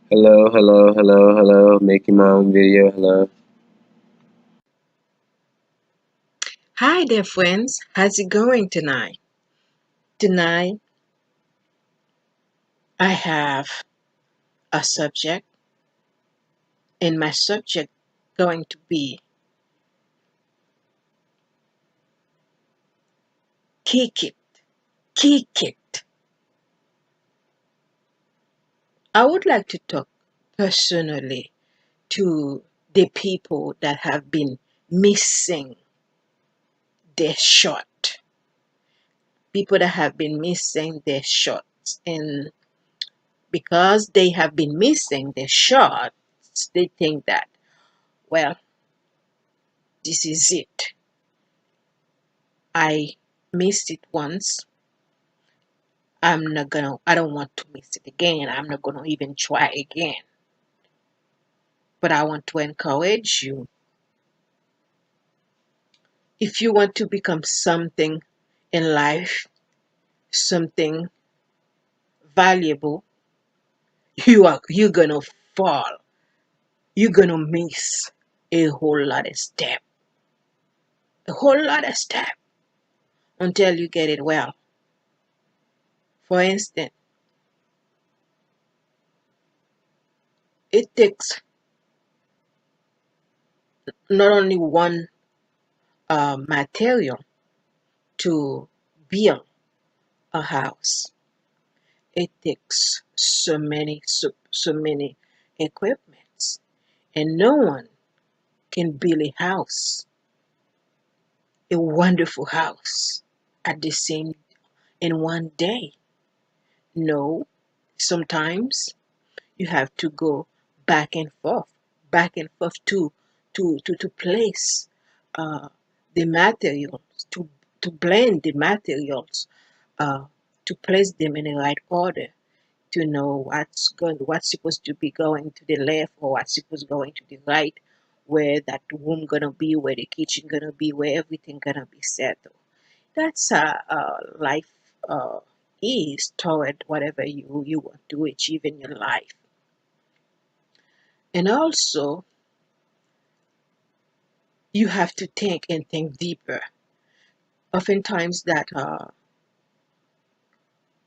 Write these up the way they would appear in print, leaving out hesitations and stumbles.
Hello, hello, hello, hello. Making my own video. Hello. Hi there, friends. How's it going tonight? Tonight, I have a subject, and my subject going to be kick it, kick it. I would like to talk personally to the people that have been missing their shot, people that have been missing their shots, and because they have been missing their shots, they think that, well, this is it. I missed it once. I don't want to miss it again. I'm not gonna even try again. But I want to encourage you. If you want to become something in life, something valuable, you're gonna fall. You're gonna miss a whole lot of step. A whole lot of step until you get it well. For instance, it takes not only one material to build a house. It takes so many equipments, and no one can build a house, a wonderful house, at the same in one day. No, sometimes you have to go back and forth, back and forth to place uh, the materials, to blend the materials, uh, to place them in the right order, to know what's supposed to be going to the left or what's supposed going to the right, where that room gonna be, where the kitchen gonna be, where everything gonna be settled. That's life is toward whatever you want to achieve in your life. And also, you have to think and think deeper. Oftentimes that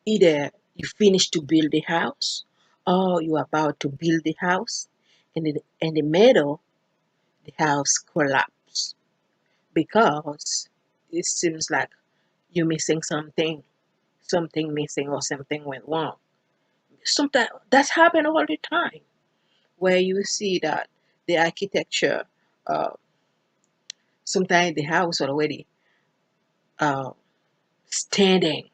either you finish to build the house or you're about to build the house, and in the middle the house collapse because it seems like you're missing something, something missing or something went wrong. Sometimes that's happened all the time, where you see that the architecture, uh, sometimes the house already uh, standing,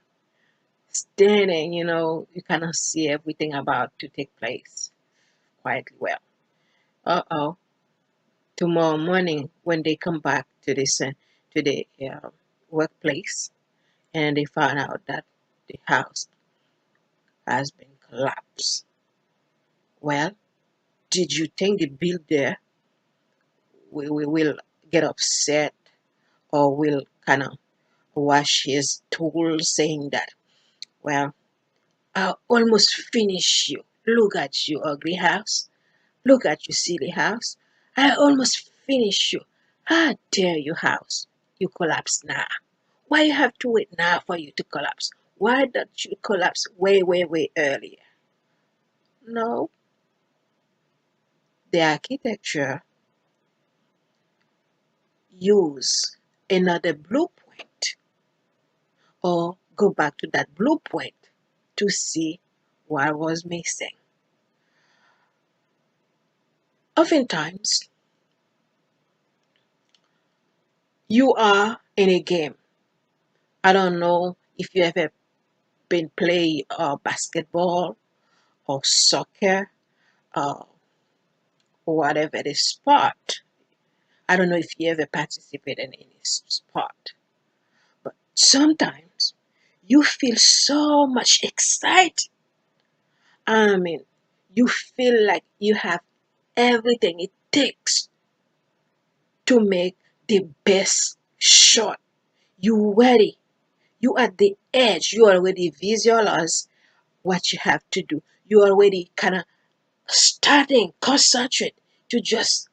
standing. You cannot see everything about to take place quite well. Uh-oh, tomorrow morning when they come back to the workplace, and they found out that the house has been collapsed. Well, did you think the builder will get upset or will kind of wash his tools saying that, well, I almost finished you. Look at you, ugly house. Look at you, silly house. I almost finished you. How dare you, house? You collapse now. Why you have to wait now for you to collapse? Why don't you collapse way, way, way earlier? No, the architecture use another blueprint or go back to that blueprint to see what was missing. Oftentimes, you are in a game. I don't know if you ever been play basketball or soccer uh, or whatever the sport. I don't know if you ever participate in any sport, but sometimes you feel so much excited. I mean, you feel like you have everything it takes to make the best shot. You ready. You at the edge. You already visualize what you have to do. You already kind of starting concentrate to just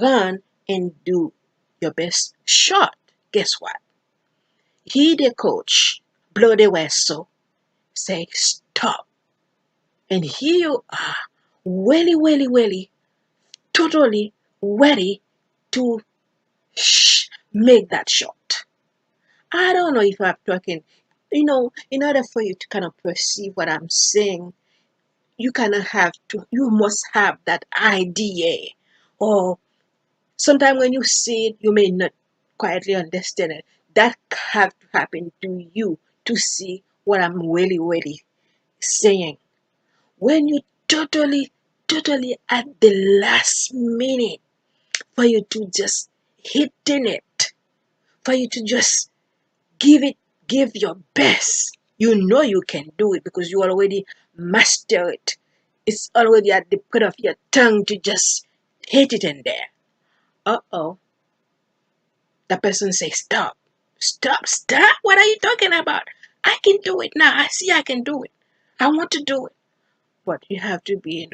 run and do your best shot. Guess what? He, the coach, blow the whistle, say stop. And here you are, really, really, really, totally ready to make that shot. I don't know if I'm talking, in order for you to kind of perceive what I'm saying, you must have that idea. Or sometimes when you see it, you may not quietly understand it. That have to happen to you to see what I'm really, really saying. When you totally, totally at the last minute for you to just hitting it, for you to just give it, give your best. You know you can do it because you already master it. It's already at the pit of your tongue to just hit it in there. Uh-oh. The person says, stop. Stop, stop. What are you talking about? I can do it now. I see I can do it. I want to do it. But we have to be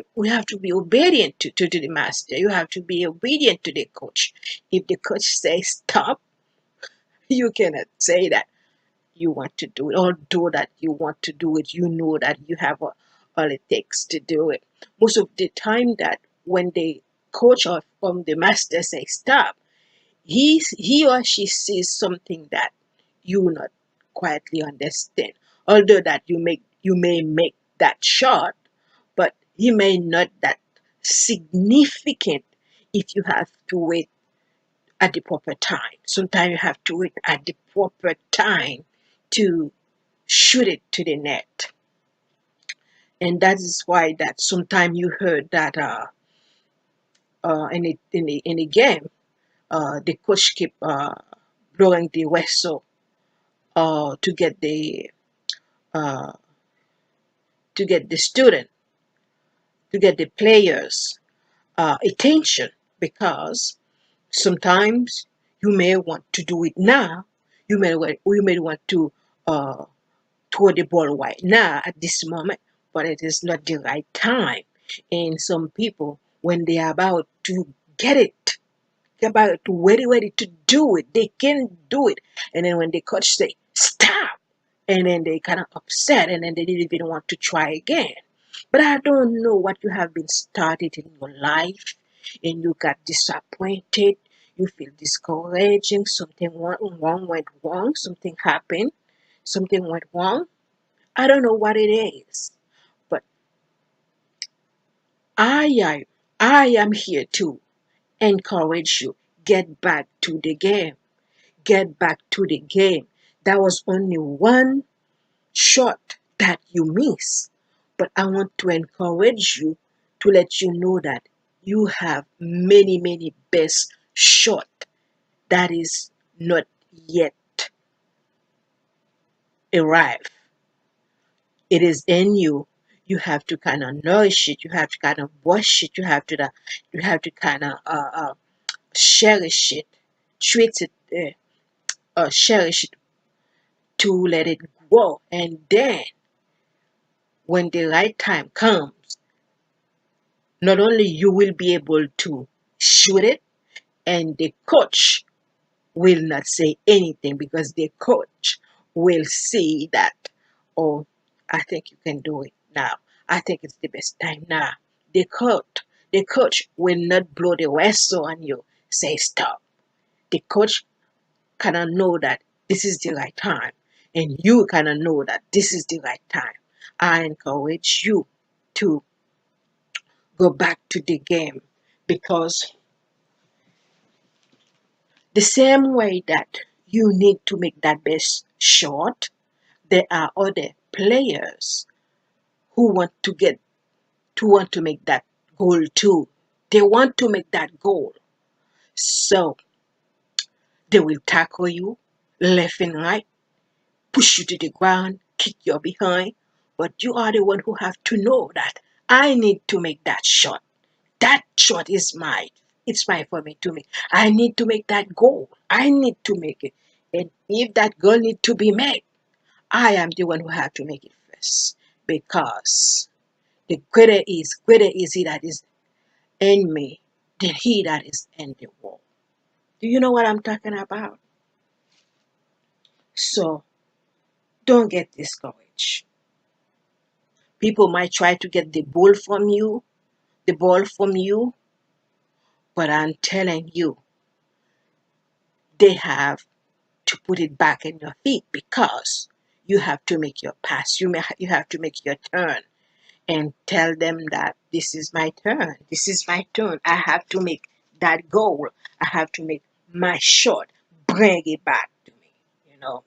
obedient to the master. You have to be obedient to the coach. If the coach says stop, you cannot say that you want to do it, although that you want to do it, you know that you have all it takes to do it. Most of the time that when the coach or from the master say stop, he or she sees something that you will not quietly understand. Although that you may make that shot, but he may not that significant if you have to wait at the proper time. Sometimes you have to wait at the proper time to shoot it to the net. And that is why that sometimes you heard that in a game, the coach keep blowing the whistle to get uh, the student, to get the players attention, because sometimes you may want to do it now. You may want to uh, throw the ball right now at this moment, but it is not the right time. And some people, when they are about to get it, they're about to ready to do it, they can do it. And then when the coach say stop, and then they kind of upset, and then they didn't even want to try again. But I don't know what you have been started in your life, and you got disappointed. You feel discouraging. Went wrong. Something happened. Something went wrong. I don't know what it is, but I am I am here to encourage you. Get back to the game. Get back to the game. That was only one shot that you missed. But I want to encourage you to let you know that you have many, many best shot that is not yet arrived. It is in you. You have to kind of nourish it. You have to kind of wash it. You have to kind of cherish it, treat it, cherish it to let it grow. And then when the right time comes, not only you will be able to shoot it, and the coach will not say anything because the coach will see that, oh, I think you can do it now. I think it's the best time now. The coach will not blow the whistle on you, say stop. The coach kind of know that this is the right time, and you kind of know that this is the right time. I encourage you to go back to the game, because the same way that you need to make that best shot, there are other players who want to make that goal too. They want to make that goal. So they will tackle you left and right, push you to the ground, kick your behind. But you are the one who have to know that I need to make that shot. That shot is mine. It's mine for me to make. I need to make that goal. I need to make it. And if that goal need to be made, I am the one who have to make it first. Because The greater is he that is in me than he that is in the world. Do you know what I'm talking about? So don't get discouraged. People might try to get the ball from you, but I'm telling you, they have to put it back in your feet because you have to make your pass. You have to make your turn and tell them that this is my turn. This is my turn. I have to make that goal. I have to make my shot. Bring it back to me. You know,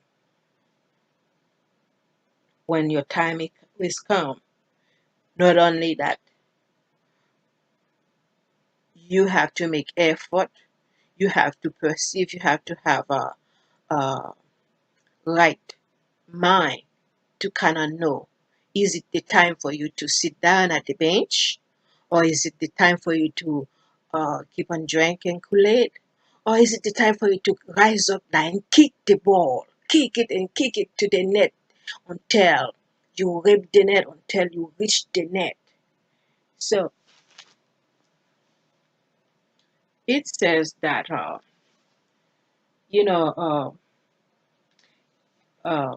when your time is come, not only that, you have to make effort. You have to perceive. You have to have a right mind to kind of know, is it the time for you to sit down at the bench, or is it the time for you to keep on drinking Kool-Aid, or is it the time for you to rise up there and kick the ball, kick it and kick it to the net until you rip the net, until you reach the net. So it says that you know uh,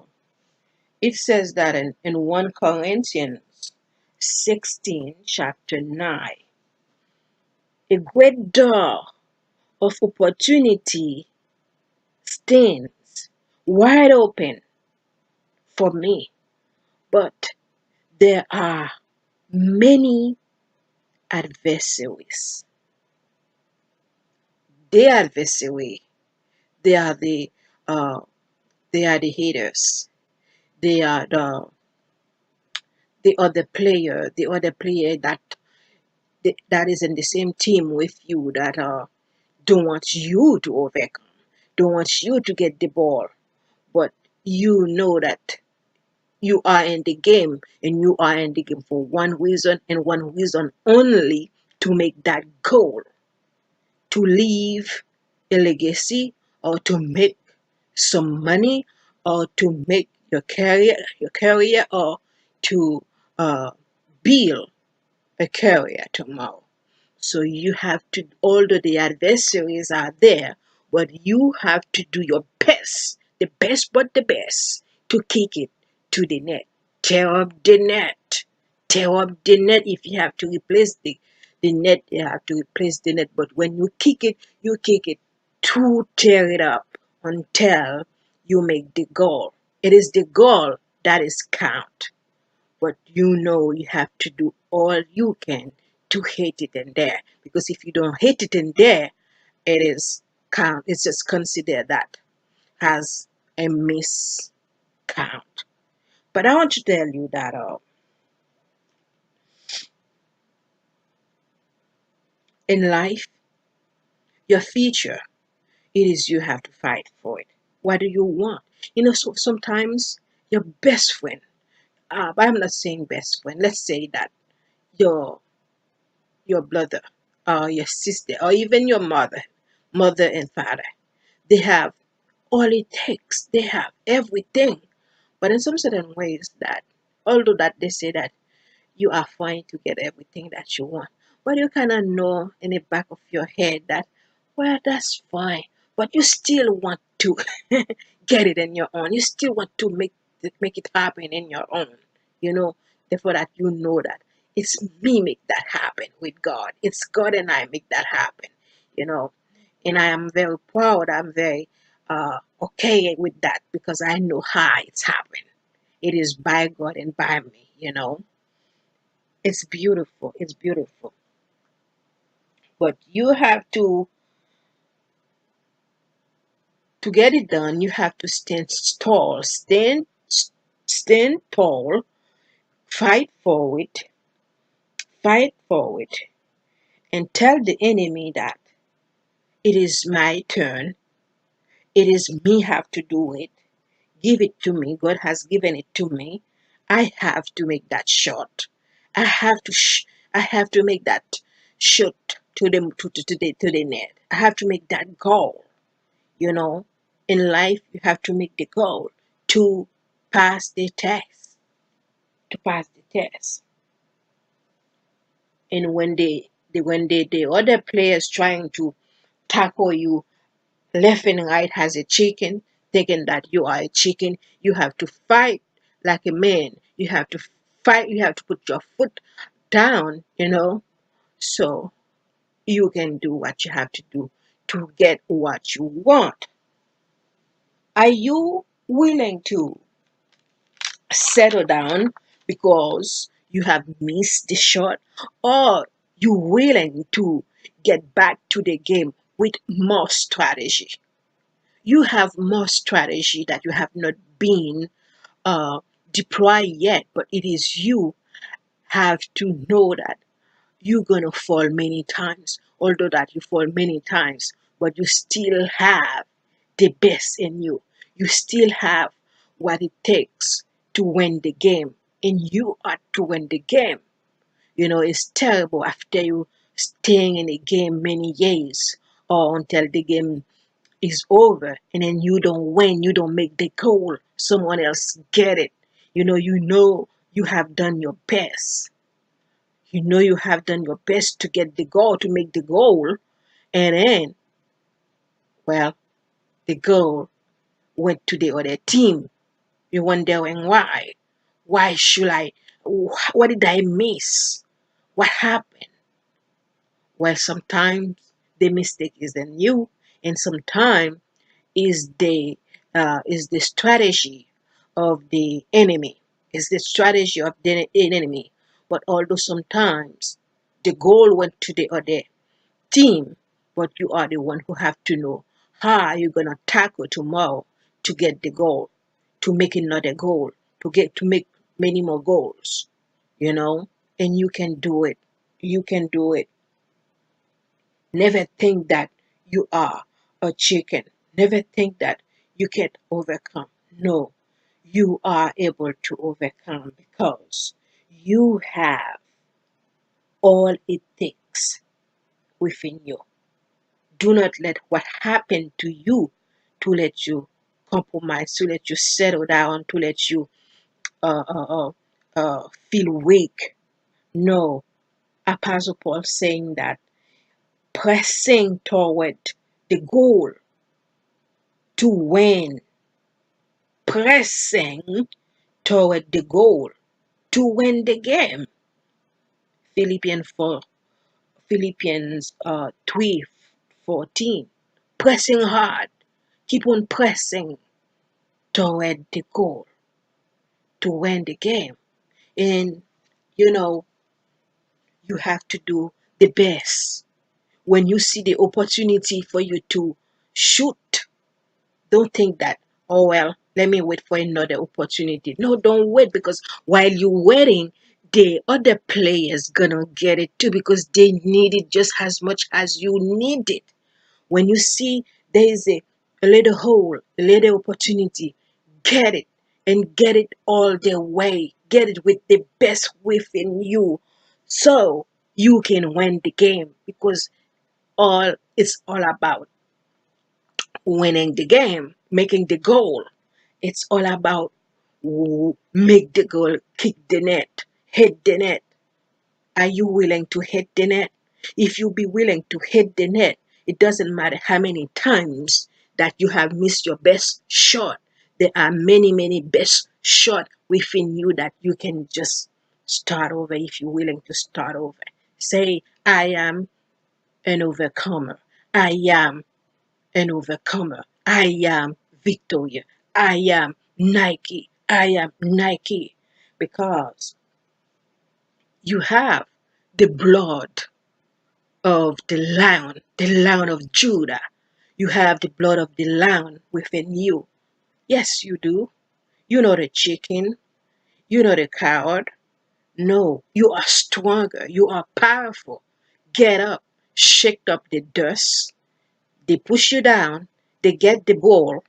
it says that in 1 Corinthians 16 chapter 9, a great door of opportunity stands wide open for me, but there are many adversaries. The adversary, they are the uh, they are the haters. They are the other player that is in the same team with you, that don't want you to overcome, don't want you to get the ball, but you know that you are in the game, and you are in the game for one reason and one reason only: to make that goal, to leave a legacy, or to make some money, or to make your career, or to uh, build a career tomorrow. So you have to, although the adversaries are there, but you have to do your best, the best but the best, to kick it to the net. Tear up the net. Tear up the net. If you have to replace the net, you have to replace the net. But when you kick it to tear it up until you make the goal. It is the goal that is count. But you have to do all you can to hit it in there. Because if you don't hit it in there, it is count. It's just considered that as a miss count. But I want to tell you that in life, your future, it is you have to fight for it. What do you want? So sometimes your best friend, but I'm not saying best friend. Let's say that your your brother, or your sister, or even your mother and father, they have all it takes. They have everything. But in some certain ways, that although that they say that you are fine to get everything that you want, but you kind of know in the back of your head that, well, that's fine, but you still want to get it in your own. You still want to make it happen in your own. You know, therefore that you know that it's me make that happen with God. It's God and I make that happen. You know, and I am very proud. I'm very okay with that because I know how it's happened. It is by God and by me. It's beautiful. It's beautiful. But you have to get it done. You have to stand tall. Stand tall. Fight for it. Fight for it. And tell the enemy that it is my turn. It is me have to do it. Give it to me. God has given it to me. I have to make that shot. I have to. I have to make that shot to the net. I have to make that goal. You know, in life, you have to make the goal to pass the test. To pass the test. And when the other players trying to tackle you left and right as a chicken, thinking that you are a chicken, you have to fight like a man. You have to fight. You have to put your foot down. So you can do what you have to do to get what you want. Are you willing to settle down because you have missed the shot, or you willing to get back to the game with more strategy? You have more strategy that you have not been uh, deployed yet, but it is you have to know that you're gonna fall many times, although that you fall many times, but you still have the best in you. You still have what it takes to win the game, and you are to win the game. It's terrible after you staying in a game many years, or until the game is over, and then you don't win, you don't make the goal, someone else get it. You know you have done your best. You have done your best to get the goal, to make the goal, and then, well, the goal went to the other team. You're wondering why. Why should I? What did I miss? What happened? Well, sometimes the mistake is in you, and sometimes is the strategy of the enemy. Is the strategy of the enemy. But although sometimes the goal went to the other team, but you are the one who have to know how you're gonna tackle tomorrow to get the goal, to make another goal, to make many more goals, you know, and you can do it. You can do it. Never think that you are a chicken. Never think that you can't overcome. No, you are able to overcome because you have all it takes within you. Do not let what happened to you to let you compromise, to let you settle down, to let you uh, uh, uh, feel weak. No, Apostle Paul saying that pressing toward the goal to win, pressing toward the goal to win the game. Philippians 4, Philippians 3:14. Pressing hard, keep on pressing toward the goal to win the game. And you know, you have to do the best. When you see the opportunity for you to shoot, don't think that, oh, well, let me wait for another opportunity. No, don't wait, because while you're waiting, the other players gonna get it too, because they need it just as much as you need it. When you see there is a little hole, a little opportunity, get it, and get it all the way. Get it with the best within you, so you can win the game, because all it's all about winning the game, making the goal. It's all about make the goal, kick the net, hit the net. Are you willing to hit the net? If you be willing to hit the net, it doesn't matter how many times that you have missed your best shot. There are many, many best shot within you that you can just start over if you're willing to start over. Say, I am an overcomer. I am an overcomer. I am Victoria. I am Nike. I am Nike. Because you have the blood of the lion of Judah. You have the blood of the lion within you. Yes, you do. You're not a chicken. You're not a coward. No, you are stronger. You are powerful. Get up. Shake up the dust. They push you down. They get the ball.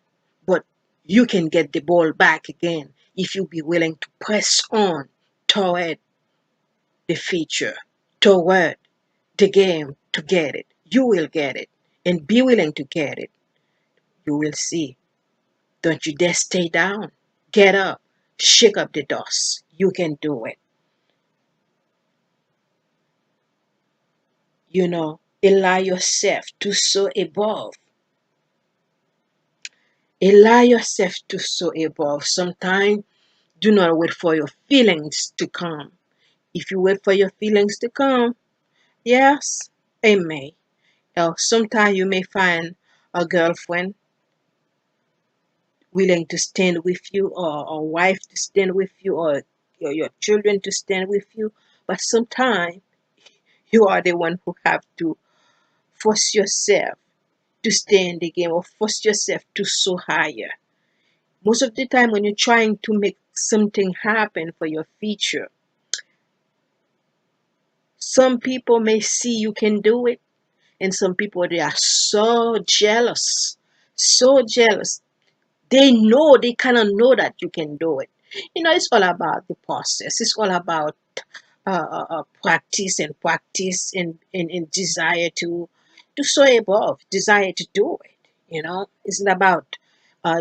But you can get the ball back again if you be willing to press on toward the future, toward the game to get it. You will get it. And be willing to get it. You will see. Don't you dare stay down. Get up. Shake up the dust. You can do it. Allow yourself to soar above. Allow yourself to soar above. Sometimes do not wait for your feelings to come. If you wait for your feelings to come, yes, it may. Sometimes you may find a girlfriend willing to stand with you, or a wife to stand with you, or your children to stand with you. But sometimes you are the one who have to force yourself to stay in the game, or force yourself to soar higher. Most of the time when you're trying to make something happen for your future, some people may see you can do it, and some people, they are so jealous, so jealous. They kind of know that you can do it. It's all about the process. It's all about practice and practice, and desire to soar above, desire to do it. It's not about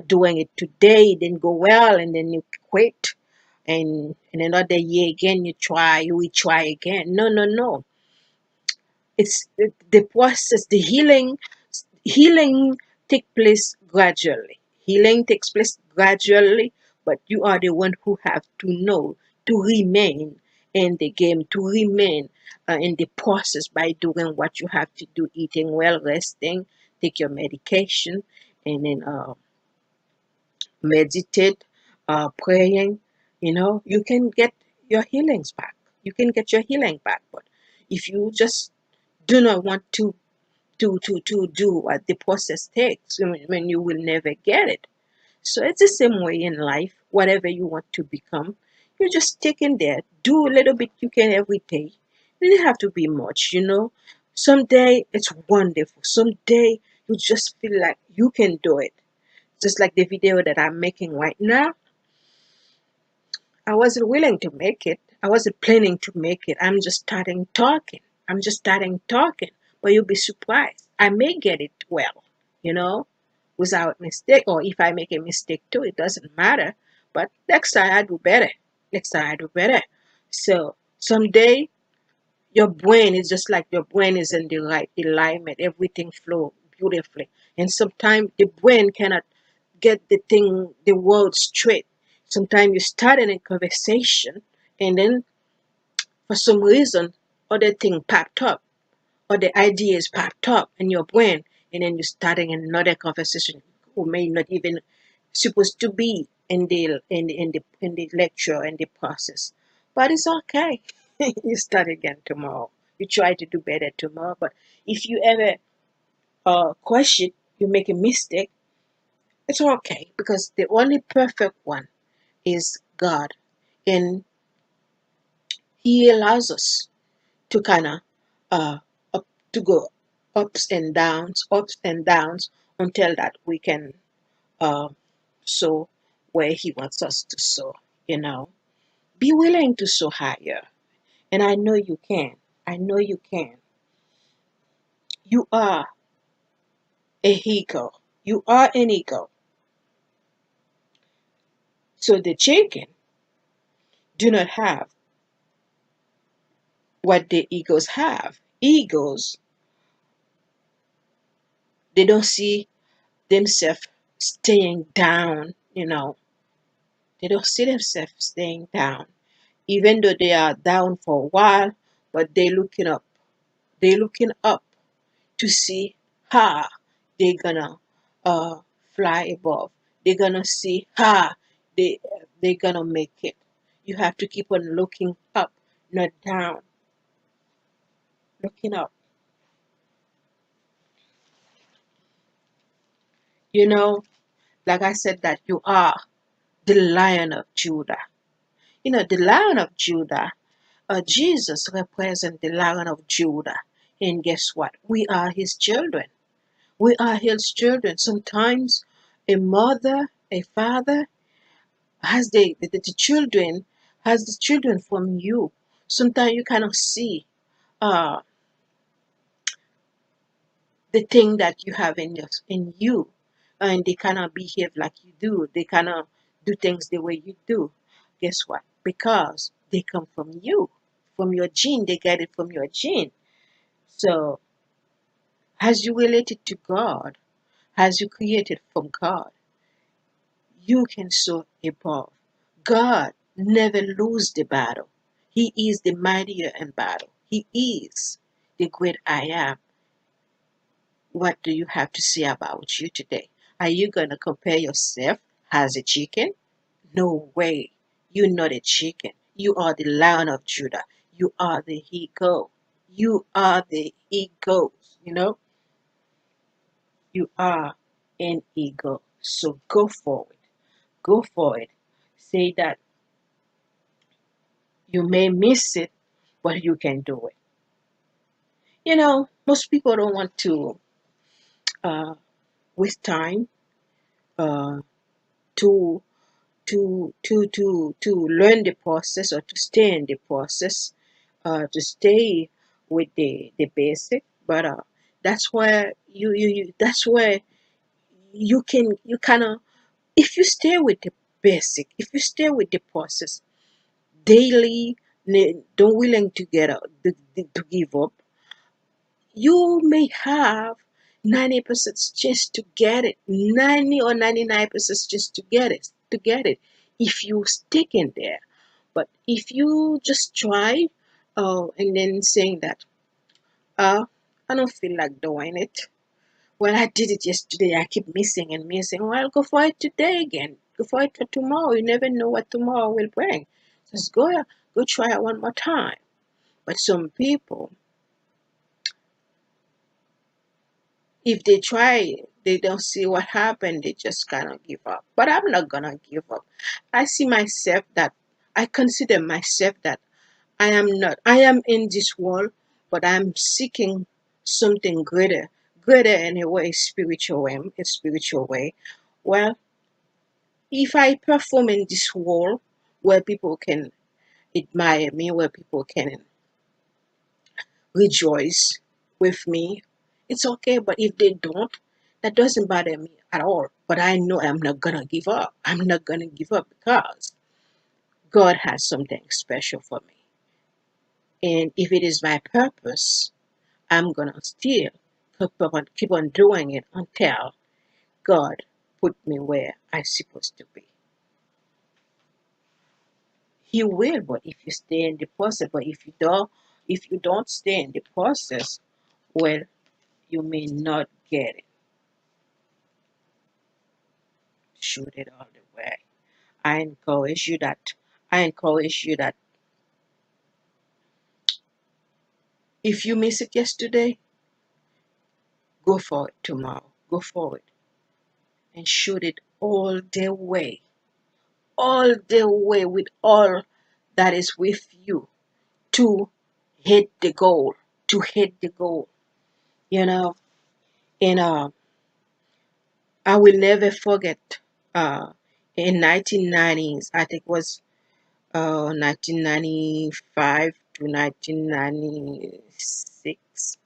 doing it today, then go well, and then you quit, and in another year again you will try again. No, no, no. The process, the healing take place gradually. Healing takes place gradually, but you are the one who have to know to remain in the game, to remain in the process by doing what you have to do, eating well, resting, take your medication, and then meditate, praying. You can get your healings back. You can get your healing back, but if you just do not want to do what the process takes, when you will never get it. So it's the same way in life. Whatever you want to become, you just take in there, do a little bit you can every day. It doesn't have to be much. Someday it's wonderful. Someday you just feel like you can do it. Just like the video that I'm making right now, I wasn't willing to make it. I wasn't planning to make it. I'm just starting talking. I'm just starting talking. But you'll be surprised. I may get it well, you know, without mistake. Or if I make a mistake too, it doesn't matter. But next time I do better. Next time I do better. So someday your brain is just like your brain is in the right alignment. Everything flow beautifully. And sometimes the brain cannot get the word straight. Sometimes you start in a conversation, and then for some reason other thing popped up, or the ideas popped up in your brain, and then you're starting another conversation who may not even supposed to be in the lecture and the process. But it's okay. You start again tomorrow. You try to do better tomorrow. But if you ever question, you make a mistake, it's okay, because the only perfect one is God. And He allows us to kind of up to go ups and downs, until that we can uh, soar where He wants us to soar. You know, be willing to soar higher, and I know you can. I know you can. You are a eagle. You are an eagle. So the chicken do not have what the eagles have. Eagles, they don't see themselves staying down. They don't see themselves staying down, even though they are down for a while, but they looking up. They looking up to see how they gonna uh, fly above. They're gonna see how they they gonna make it. You have to keep on looking up, not down. Looking up. You know, like I said, that you are the Lion of Judah. The Lion of Judah, Jesus represents the Lion of Judah. And guess what? We are His children. We are His children. Sometimes a mother, a father has the children, has the children from you. Sometimes you cannot see uh, the thing that you have in you, and they cannot behave like you do. They cannot do things the way you do. Guess what? Because they come from you, from your gene. They get it from your gene. So, as you related to God, as you created from God, you can soar above. God never lose the battle. He is the mightier in battle. He is the great I am. What do you have to say about you today? Are you going to compare yourself as a chicken? No way. You're not a chicken. You are the Lion of Judah. You are the eagle. You are the eagle. You know, you are an eagle. So go forward. Go for it. Say that you may miss it, but you can do it. You know, most people don't want to uh, waste time uh, to to learn the process or to stay in the process, to stay with the basic. But that's where that's where you kind of, if you stay with the basic, if you stay with the process daily, don't willing to get out, to give up, you may have 90% chance to get it, 90 or 99% chance to get it, if you stick in there. But if you just try, and then saying that, uh, I don't feel like doing it. Well, I did it yesterday. I keep missing and missing. Well, go for it today again. Go for it for tomorrow. You never know what tomorrow will bring. Just go try it one more time. But some people, if they try, they don't see what happened, they just kind of give up. But I'm not gonna give up. I see myself that, I consider myself that I am not, I am in this world, but I'm seeking something greater, greater in a way, spiritual way, a spiritual way. Well, if I perform in this world where people can admire me, where people can rejoice with me, it's okay. But if they don't, that doesn't bother me at all. But I know I'm not gonna give up. I'm not gonna give up because God has something special for me. And if it is my purpose, I'm gonna still keep on doing it until God put me where I'm supposed to be. He will, but if you stay in the process, but if you don't stay in the process, well, you may not get it. Shoot it all the way. I encourage you that I encourage you that if you miss it yesterday, go for it tomorrow. Go for it and shoot it all the way with all that is with you to hit the goal, to hit the goal. You know, and I will never forget. Uh, in 1990s, I think it was 1995 to 1996.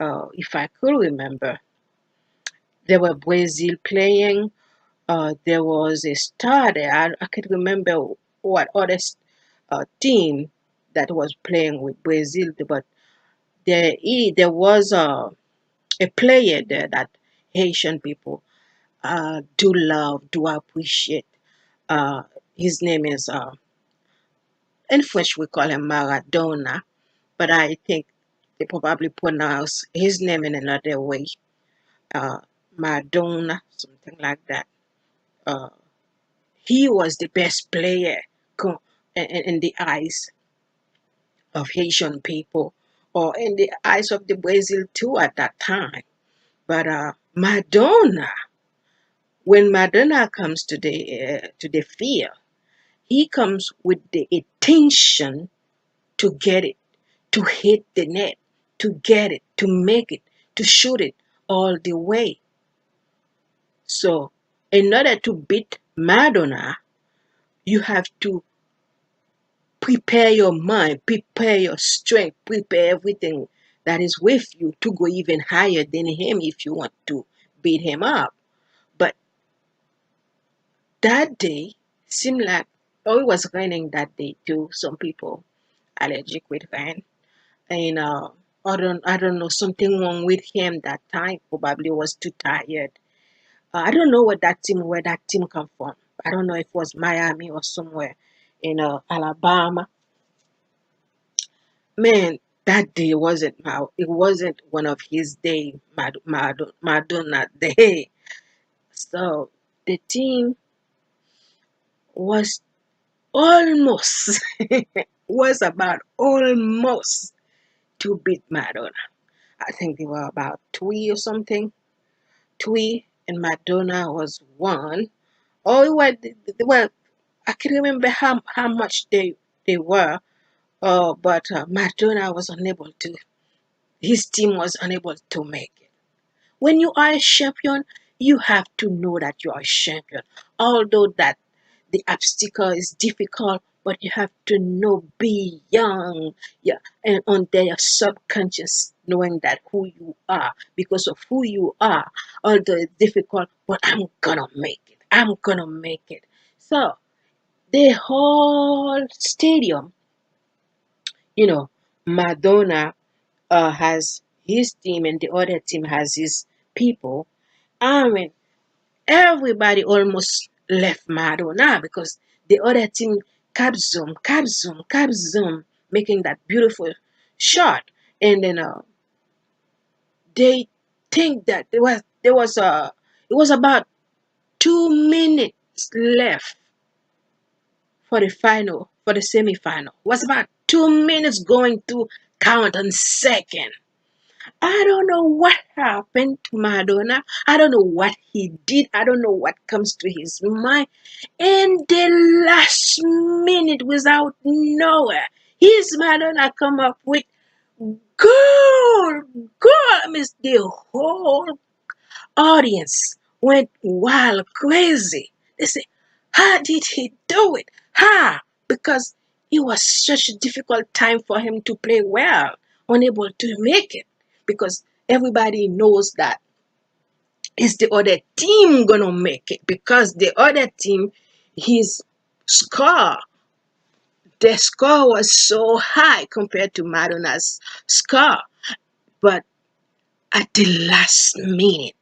If I could remember, there were Brazil playing. There was a star there. I can't remember what other team that was playing with Brazil, but there was a player there that Haitian people do love, do appreciate. Uh, his name is, in French we call him Maradona, but I think they probably pronounce his name in another way, uh, Maradona, something like that. Uh, he was the best player in the eyes of Haitian people, or in the eyes of the Brazil too at that time. But Madonna, when Madonna comes to the field, he comes with the intention to get it, to hit the net, to get it, to make it, to shoot it all the way. So, in order to beat Madonna, you have to prepare your mind, prepare your strength, prepare everything that is with you to go even higher than him if you want to beat him up. But that day seemed like, oh, it was raining that day too. Some people allergic with rain. And I don't know, something wrong with him that time. Probably was too tired. I don't know where that team come from. I don't know if it was Miami or somewhere in Alabama. Man, that day it wasn't one of his day, Madonna day. So the team was almost was about almost to beat Madonna. I think they were about three or something. Three and Madonna was one. Oh, well, I can't remember how much they were. But Madonna was unable to. His team was unable to make it. When you are a champion, you have to know that you are a champion. Although that the obstacle is difficult, but you have to know, be young, yeah, and on their subconscious, knowing that who you are, because of who you are, although it's difficult, but I'm gonna make it. I'm gonna make it. So the whole stadium, you know, Madonna has his team and the other team has his people. I mean, everybody almost left Madonna because the other team cap zoom, making that beautiful shot, and then they think that it was about 2 minutes left for the final for the semi-final. It was about 2 minutes going to count on second. I don't know what happened to Madonna. I don't know what he did. I don't know what comes to his mind. In the last minute, without nowhere, his Madonna come up with goal, goal. I mean, the whole audience went wild, crazy. They say, how did he do it? How? Because it was such a difficult time for him to play well, unable to make it. Because everybody knows that it's the other team gonna make it. Because the other team, his score, the score was so high compared to Madonna's score. But at the last minute,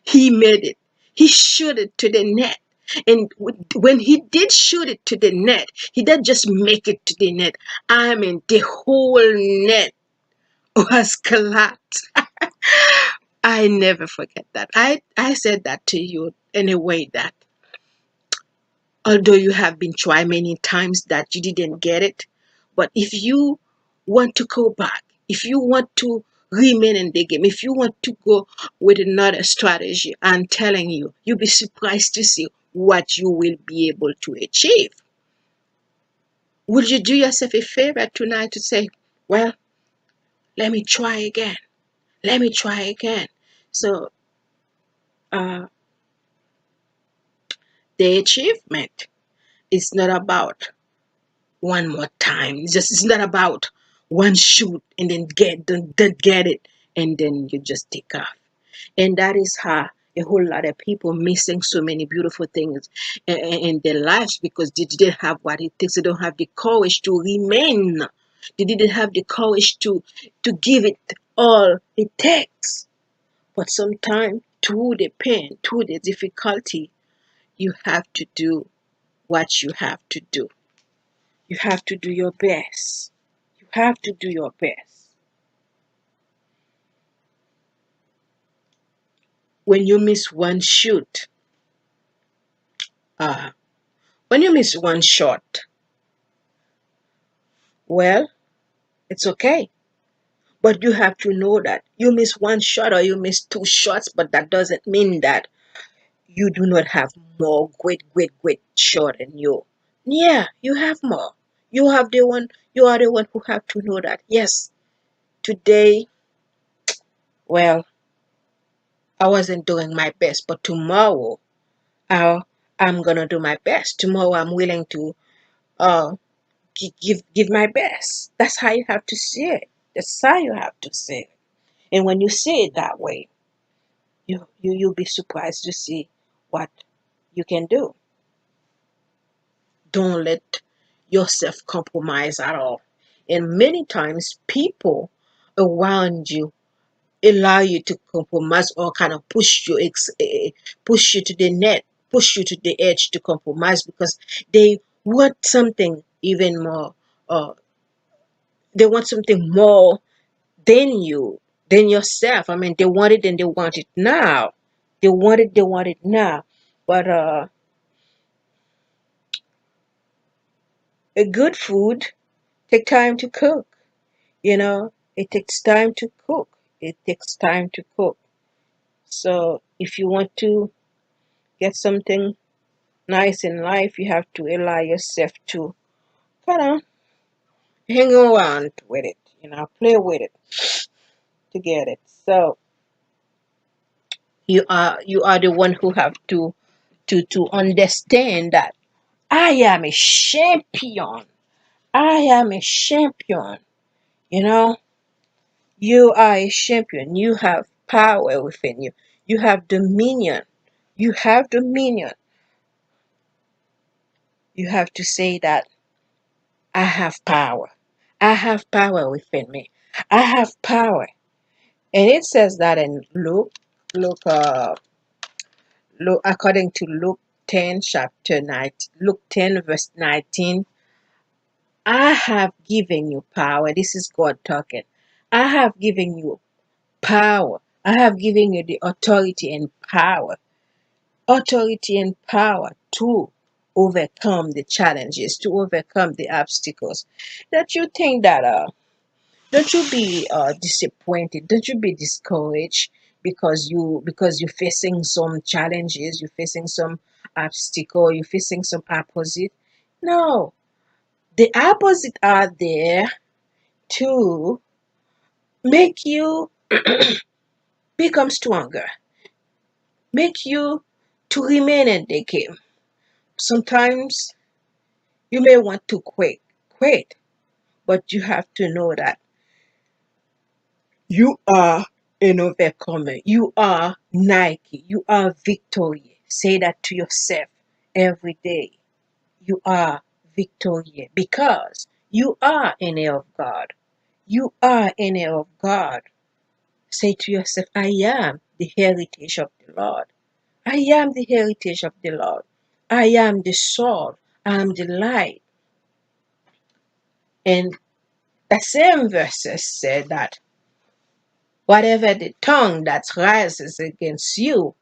he made it. He shoot it to the net. And when he did shoot it to the net, he didn't just make it to the net. I mean, the whole net was collapsed. I never forget that. I said that to you in a way that although you have been tried many times that you didn't get it, but if you want to go back, if you want to remain in the game, if you want to go with another strategy, I'm telling you, you'll be surprised to see what you will be able to achieve. Would you do yourself a favor tonight to say, well, let me try again. Let me try again. So uh, the achievement is not about one more time. It's not about one shoot and then don't get it and then you just take off. And that is how a whole lot of people missing so many beautiful things in their lives because they didn't have what it takes. They don't have the courage to remain. They didn't have the courage to give it all it takes. But sometimes through the pain, through the difficulty, you have to do what you have to do. You have to do your best. You have to do your best. When you miss one shoot, uh, when you miss one shot, well, it's okay. But you have to know that you miss one shot or you miss two shots, but that doesn't mean that you do not have more great shot in you. Yeah, you have more. You are the one who have to know that. Yes, today, well, I wasn't doing my best, but tomorrow I'll, I'm gonna do my best. Tomorrow I'm willing to uh give my best. That's how you have to see it. That's how you have to see it. And when you see it that way, you'll be surprised to see what you can do. Don't let yourself compromise at all. And many times people around you allow you to compromise or kind of push you to the net, push you to the edge to compromise because they want something even more. Uh, they want something more than you, than yourself. I mean, they want it and they want it now. They want it now. But a good food take time to cook. You know, it takes time to cook. It takes time to cook. So if you want to get something nice in life, you have to allow yourself to kind of hang around with it, play with it to get it. So you are the one who have to understand that I am a champion. I am a champion. You know, you are a champion. You have power within you. You have dominion. You have dominion. You have to say that I have power. I have power within me. I have power. And it says that in Luke, according to Luke 10, chapter 9, Luke 10, verse 19, I have given you power. This is God talking. I have given you power. I have given you the authority and power to overcome the challenges, to overcome the obstacles. That you think that don't you be disappointed, don't you be discouraged because you're facing some challenges, you're facing some obstacle, you're facing some opposite. No, the opposite are there to make you become stronger, make you to remain in the game. Sometimes you may want to quit, but you have to know that you are an overcomer. You are Nike. You are victorious. Say that to yourself every day. You are victorious because you are an heir of God. You are an heir of God. Say to yourself, I am the heritage of the Lord. I am the heritage of the Lord. I am the sword. I am the light. And that same verses said that whatever the tongue that rises against you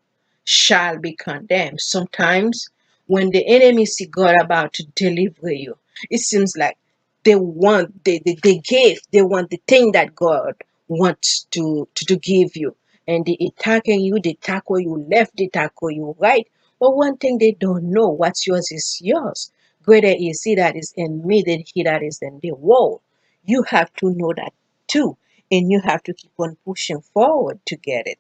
shall be condemned. Sometimes when the enemy see God about to deliver you, it seems like they want the thing that God wants to give you. And they attacking you, they tackle you left, they tackle you right. But one thing they don't know, what's yours is yours. Greater is he that is in me than he that is in the world. You have to know that too. And you have to keep on pushing forward to get it.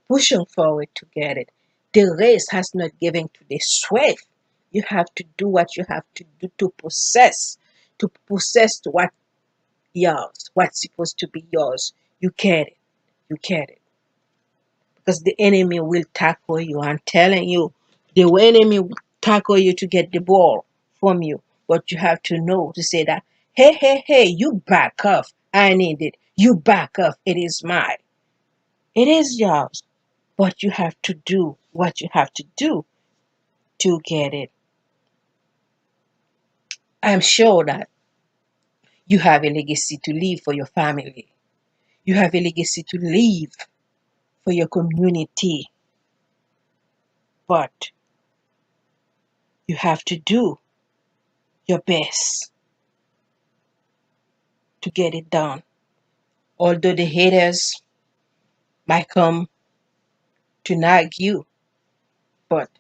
Pushing forward to get it. The race has not given to the swift. You have to do what you have to do to possess what yours, what's supposed to be yours. You get it. You get it. Because the enemy will tackle you. I'm telling you, the enemy will tackle you to get the ball from you. But you have to know to say that, hey, hey, hey, you back off. I need it. You back off. It is mine. It is yours. But you have to do what you have to do to get it. I'm sure that you have a legacy to leave for your family. You have a legacy to leave for your community. But you have to do your best to get it done. Although the haters might come to nag you, but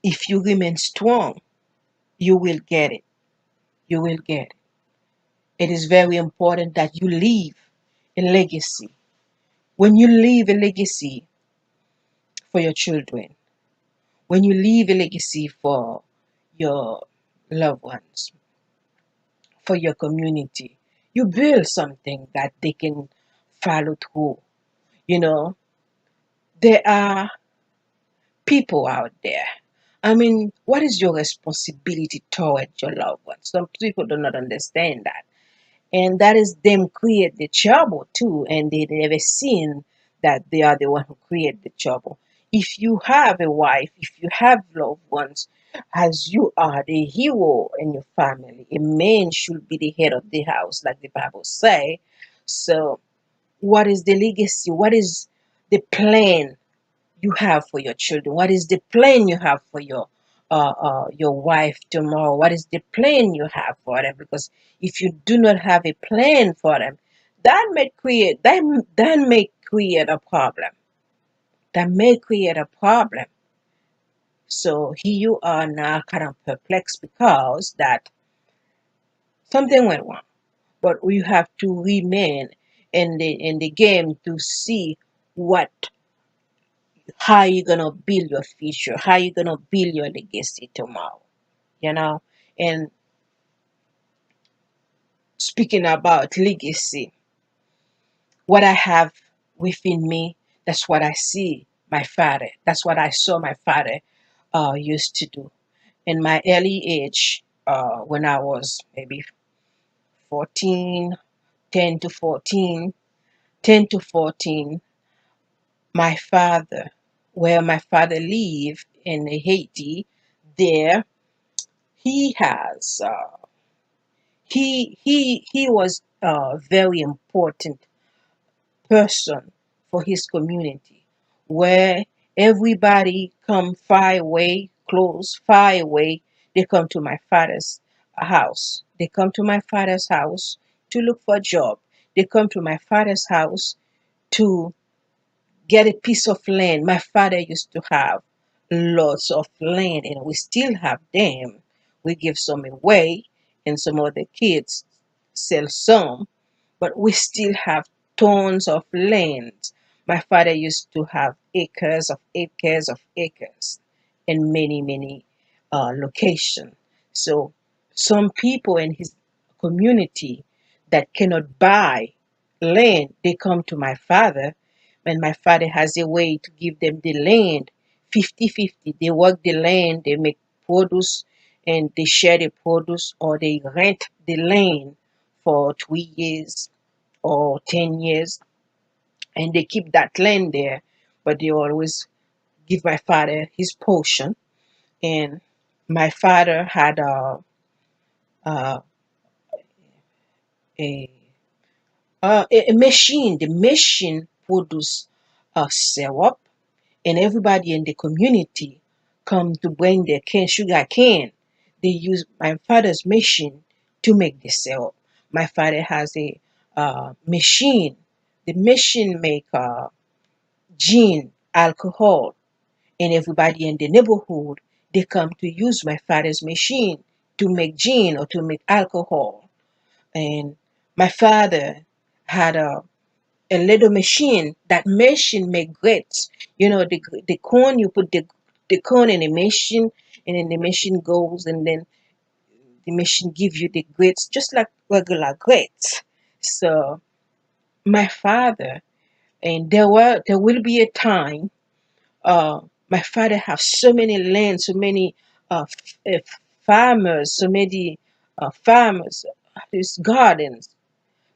if you remain strong, you will get it. You will get it. It is very important that you leave a legacy. When you leave a legacy for your children, when you leave a legacy for your loved ones, for your community, you build something that they can follow through. You know, there are people out there. I mean, what is your responsibility towards your loved ones? Some people do not understand that. And that is them create the trouble too, and they never seen that they are the one who create the trouble. If you have a wife, if you have loved ones, as you are the hero in your family, a man should be the head of the house, like the Bible say. So what is the legacy? What is the plan you have for your children? What is the plan you have for your wife tomorrow? What is the plan you have for them? Because if you do not have a plan for them, that may create a problem. That may create a problem. So here you are now kind of perplexed because that something went wrong. But you have to remain in the game to see what how you gonna build your future, how you gonna build your legacy tomorrow, you know. And speaking about legacy, what I have within me, that's what I see my father. That's what I saw my father used to do. In my early age, when I was maybe 14, 10 to 14, 10 to 14, my father, where my father lived in Haiti, there he has he was a very important person for his community, where everybody come far away, close, far away. They come to my father's house. They come to my father's house to look for a job. They come to my father's house to get a piece of land. My father used to have lots of land, and we still have them. We give some away, and some other kids sell some, but we still have tons of land. My father used to have acres of acres of acres in many, many locations. So some people in his community that cannot buy land, they come to my father, and my father has a way to give them the land 50-50. They work the land, they make produce, and they share the produce, or they rent the land for 3 years or 10 years, and they keep that land there, but they always give my father his portion. And my father had a, a, a machine. The machine produce syrup, and everybody in the community come to bring their sugar cane. They use my father's machine to make the syrup. My father has a machine. The machine make gin, alcohol, and everybody in the neighborhood, they come to use my father's machine to make gin or to make alcohol. And my father had a little machine. That machine make grits. You know, the corn, you put the corn in the machine, and then the machine goes, and then the machine give you the grits just like regular grits. So my father, and there will be a time, uh, my father have so many land, so many farmers, so many farmers, his gardens.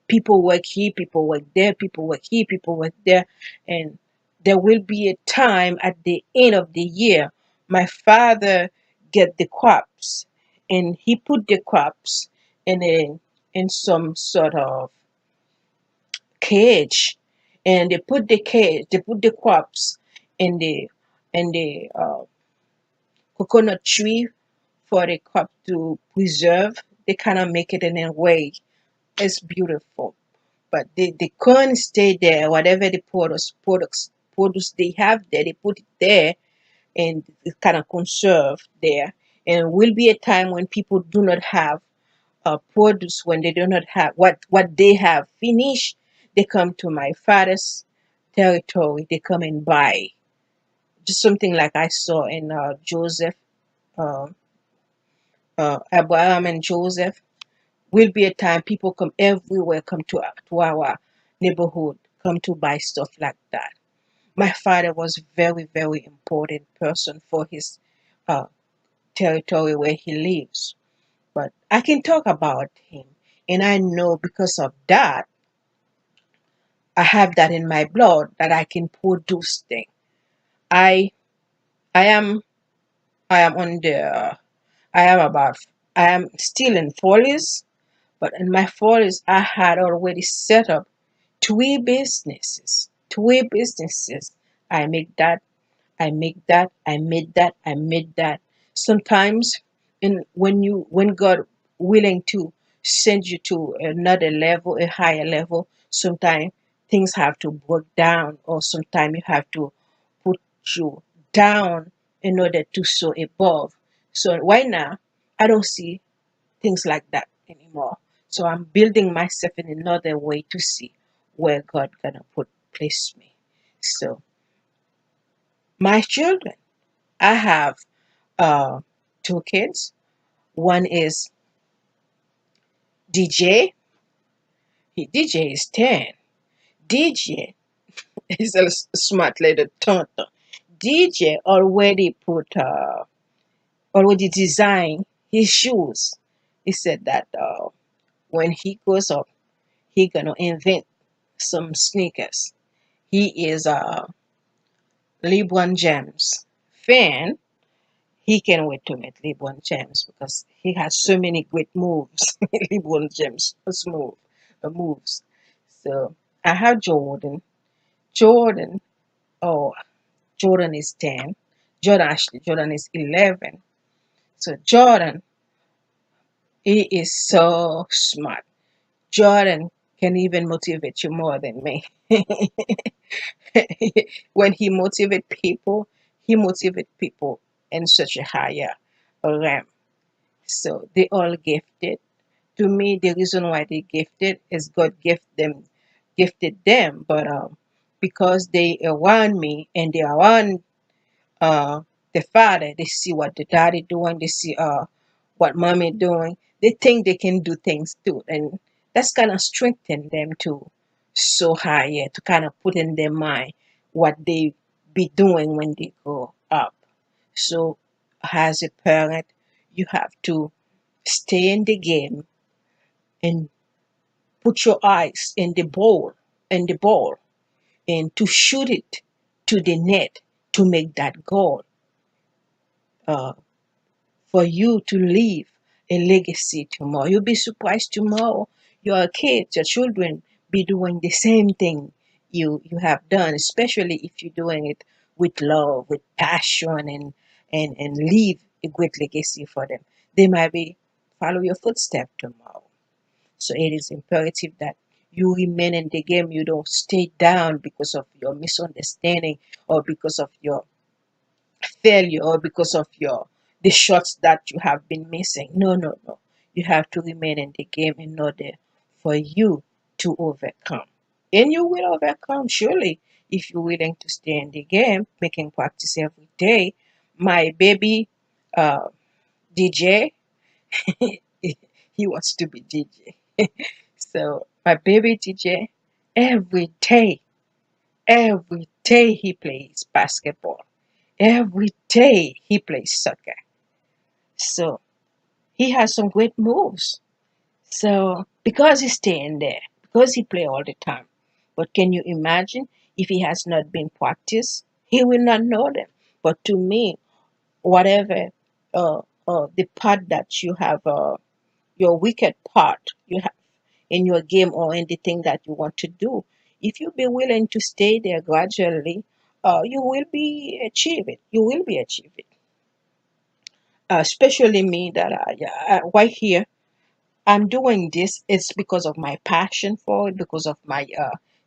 People work here, people work there, people work here, people work there, and there will be a time at the end of the year, my father get the crops, and he put the crops in some sort of cage, and they put the crops in the coconut tree for the crop to preserve. They kind of make it in a way. It's beautiful. But the corn stay there, whatever the produce they have there, they put it there, and it's kind of conserved there. And will be a time when people do not have produce, when they do not have what they have finished, they come to my father's territory, they come and buy. Just something like I saw in Joseph, uh, Abraham and Joseph. Will be a time people come everywhere, come to our neighborhood, come to buy stuff like that. My father was very, very important person for his uh, territory where he lives. But I can talk about him, And I know because of that, I have that in my blood that I can produce things. I I am I am on the I am about I am still in 40s, but in my 40s I had already set up three businesses. Three businesses. I make that I make that, I made that, I made that. Sometimes when God willing to send you to another level, a higher level, sometimes things have to break down, or sometimes you have to put you down in order to soar above. So right now I don't see things like that anymore. So I'm building myself in another way to see where God gonna put place me. So my children, I have uh, two kids. One is DJ. DJ is 10. DJ is a smart little tonto. DJ already designed his shoes. He said that when he grows up, he gonna invent some sneakers. He is a LeBron James fan. He can't wait to meet LeBron James because he has so many great moves. LeBron James moves. So I have Jordan. Jordan, oh, Jordan is 10. Jordan is 11. So Jordan, he is so smart. Jordan can even motivate you more than me. When he motivate people in such a higher realm. So they all gifted. To me, the reason why they gifted is gifted them, but because they around me and they around uh, the father, they see what the daddy doing, they see what mommy doing, they think they can do things too, and that's kind of strengthen them to so higher to kind of put in their mind what they be doing when they grow up. So, as a parent, you have to stay in the game and put your eyes in the ball, and to shoot it to the net to make that goal. Uh, for you to leave a legacy tomorrow. You'll be surprised tomorrow your kids, your children be doing the same thing you have done, especially if you're doing it with love, with passion, and leave a great legacy for them. They might be follow your footsteps tomorrow. So it is imperative that you remain in the game. You don't stay down because of your misunderstanding or because of your failure or because of your the shots that you have been missing. No, no, no. You have to remain in the game in order for you to overcome. And you will overcome surely if you're willing to stay in the game, making practice every day. My baby uh, DJ, he wants to be DJ. So my baby DJ, every day he plays basketball. Every day he plays soccer. So he has some great moves. So because he's staying there, because he play all the time. But can you imagine if he has not been practiced? He will not know them. But to me, whatever the part that you have, your wicked part you have in your game or in the thing that you want to do, if you be willing to stay there gradually, you will be achieve it. You will be achieve it. Especially me that right here I'm doing this. It's because of my passion for it, because of my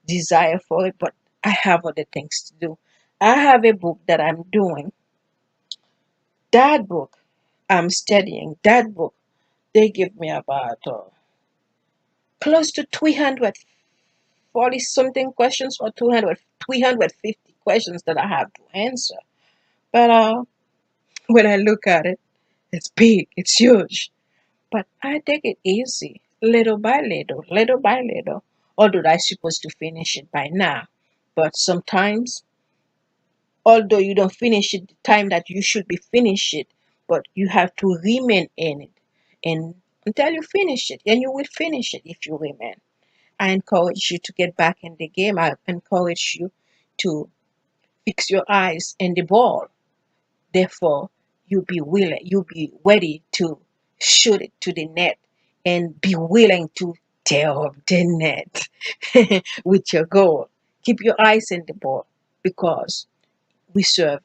desire for it, but I have other things to do. I have a book that I'm doing. That book I'm studying. That book they give me about close to 340 something questions, or 350 questions that I have to answer. But when I look at it, it's big, it's huge. But I take it easy, little by little, little by little. Although I'm supposed to finish it by now. But sometimes, although you don't finish it the time that you should be finish it, but you have to remain in it. And until you finish it, and you will finish it if you remain. I encourage you to get back in the game. I encourage you to fix your eyes in the ball. Therefore, you be ready to shoot it to the net and be willing to tear up the net with your goal. Keep your eyes in the ball because we serve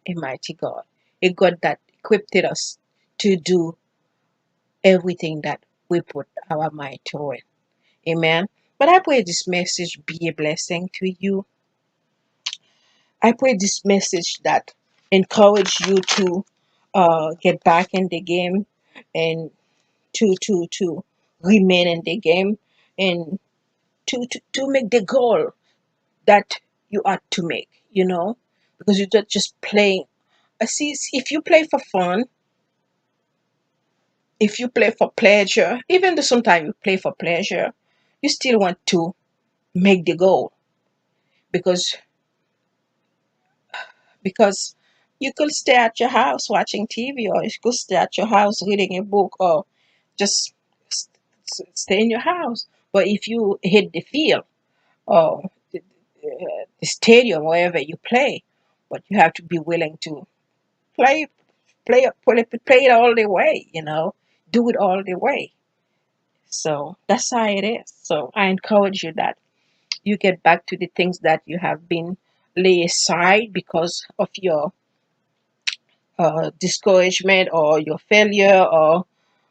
a mighty God, a God that equipped us to do everything that we put our mind to it. Amen. But I pray this message be a blessing to you. I pray this message that encourage you to get back in the game and to remain in the game and to make the goal that you ought to make, because you're not just playing. I see if you play for fun, if you play for pleasure, even though sometimes you play for pleasure, you still want to make the goal because because you could stay at your house watching TV, or you could stay at your house reading a book, or just stay in your house. But if you hit the field or the stadium, wherever you play, but you have to be willing to play, play it all the way, do it all the way. So that's how it is. So I encourage you that you get back to the things that you have been lay aside because of your discouragement or your failure or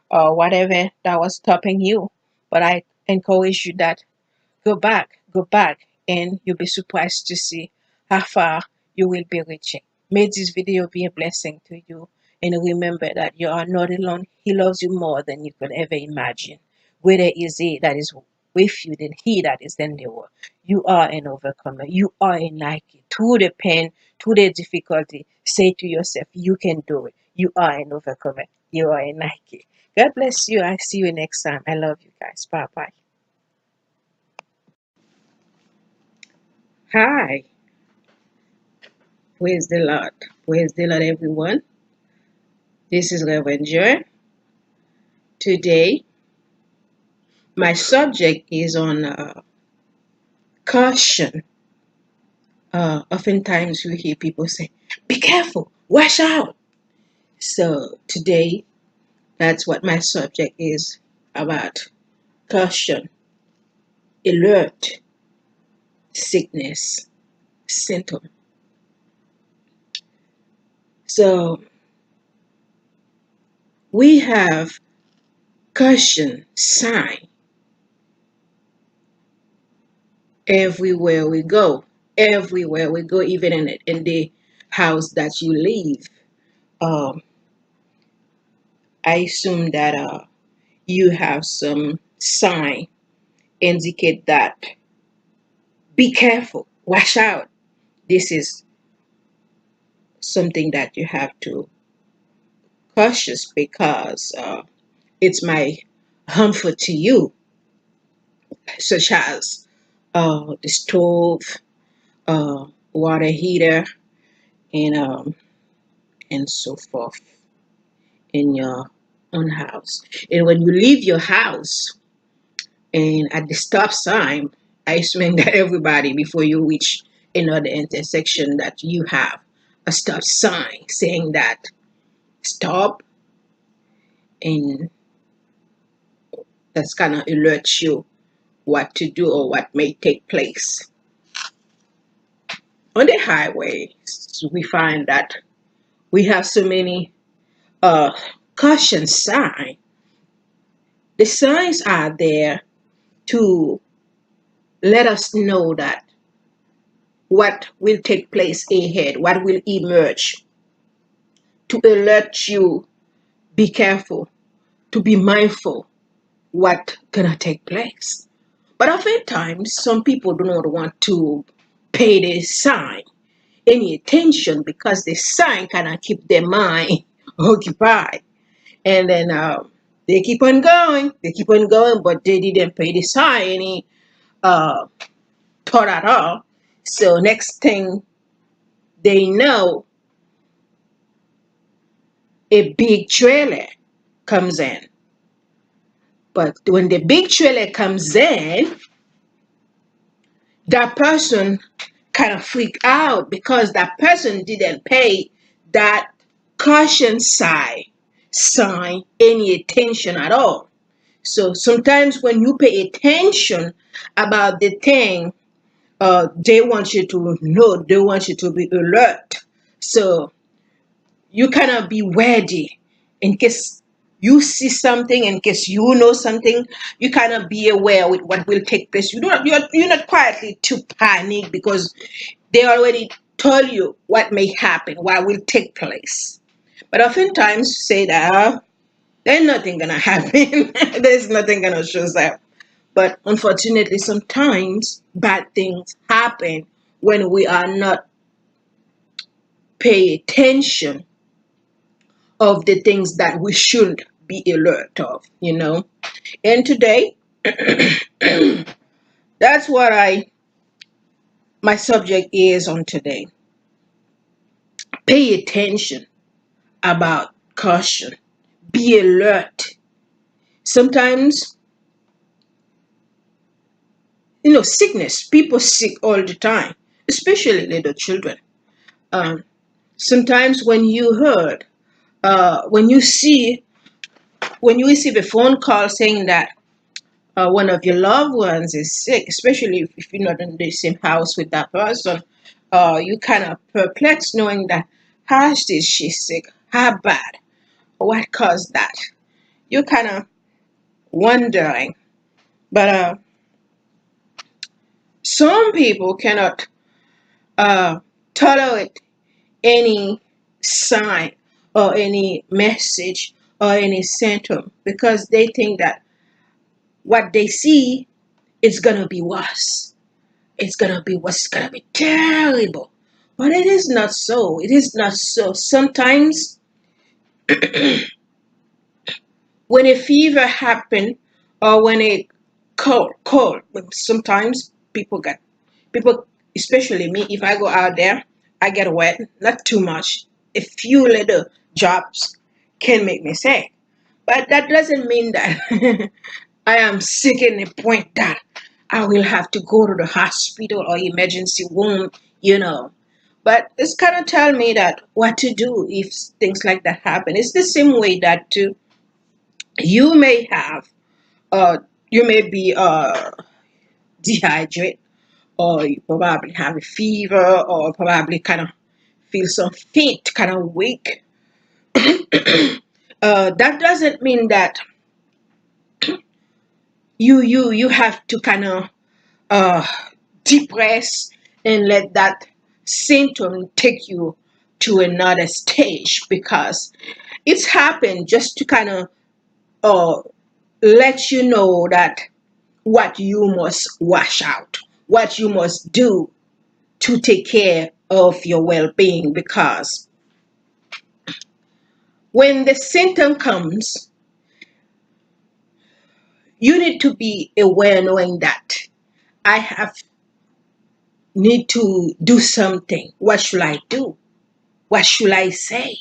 whatever that was stopping you. But I encourage you that go back, and you'll be surprised to see how far you will be reaching. May this video be a blessing to you. And remember that you are not alone. He loves you more than you could ever imagine. Greater is He that is with you than he that is in the world. You are an overcomer. You are a Nike. Through the pain, through the difficulty, say to yourself, you can do it. You are an overcomer. You are a Nike. God bless you. I see you next time. I love you guys. Bye bye. Hi. Praise the Lord. Praise the Lord, everyone. This is Reverend Johane. Today, my subject is on caution. Oftentimes, you hear people say, be careful, watch out. So, today, that's what my subject is about caution, alert, sickness, symptom. So, we have caution sign everywhere we go. Everywhere we go, even in the house that you live. Um, I assume that you have some sign indicate that be careful, watch out. This is something that you have to cautious because it's my harmful to you, such as the stove, water heater, and um, and so forth in your own house. And when you leave your house and at the stop sign, I assume that everybody, before you reach another intersection, that you have a stop sign saying that stop, and that's gonna alert you what to do or what may take place. On the highway, we find that we have so many uh, caution signs. The signs are there to let us know that what will take place ahead, what will emerge, to alert you, be careful, to be mindful what gonna take place. But oftentimes, some people do not want to pay the sign any attention because the sign cannot keep their mind occupied. And then they keep on going, but they didn't pay the sign any uh, thought at all. So next thing they know, a big trailer comes in But when the big trailer comes in, that person kind of freak out because that person didn't pay that caution sign any attention at all. So sometimes when you pay attention about the thing, they want you to know, they want you to be alert. So you cannot be ready in case you see something, in case you know something, you cannot be aware with what will take place. You're not quietly to panic because they already told you what may happen, what will take place. But oftentimes say that there's nothing gonna happen. There's nothing gonna show up. But unfortunately, sometimes bad things happen when we are not pay attention of the things that we should be alert of. And today, that's what my subject is on today. Pay attention about caution. Be alert. Sometimes, sickness, people sick all the time, especially little children. Um, Sometimes when you heard, when you see, when you receive a phone call saying that one of your loved ones is sick, especially if you're not in the same house with that person, you kind of perplexed knowing that how is she sick? How bad? What caused that? You're kind of wondering. But some people cannot uh, tolerate any sign or any message or any symptom because they think that what they see is gonna be worse. It's gonna be worse. It's gonna be terrible. But it is not so. It is not so. Sometimes when a fever happen or when a cold, sometimes people, especially me, if I go out there, I get wet, not too much. A few little drops can make me sick. But that doesn't mean that I am sick in the point that I will have to go to the hospital or emergency room. But it's kind of tell me that what to do if things like that happen. It's the same way that you may have, uh, you may be dehydrated, or you probably have a fever, or probably kind of feel some faint, kind of weak. That doesn't mean that you have to kind of uh, depress and let that symptom take you to another stage because it's happened just to kind of uh, let you know that what you must wash out, what you must do to take care of your well-being because when the symptom comes, you need to be aware knowing that I have need to do something. What should I do? What should I say?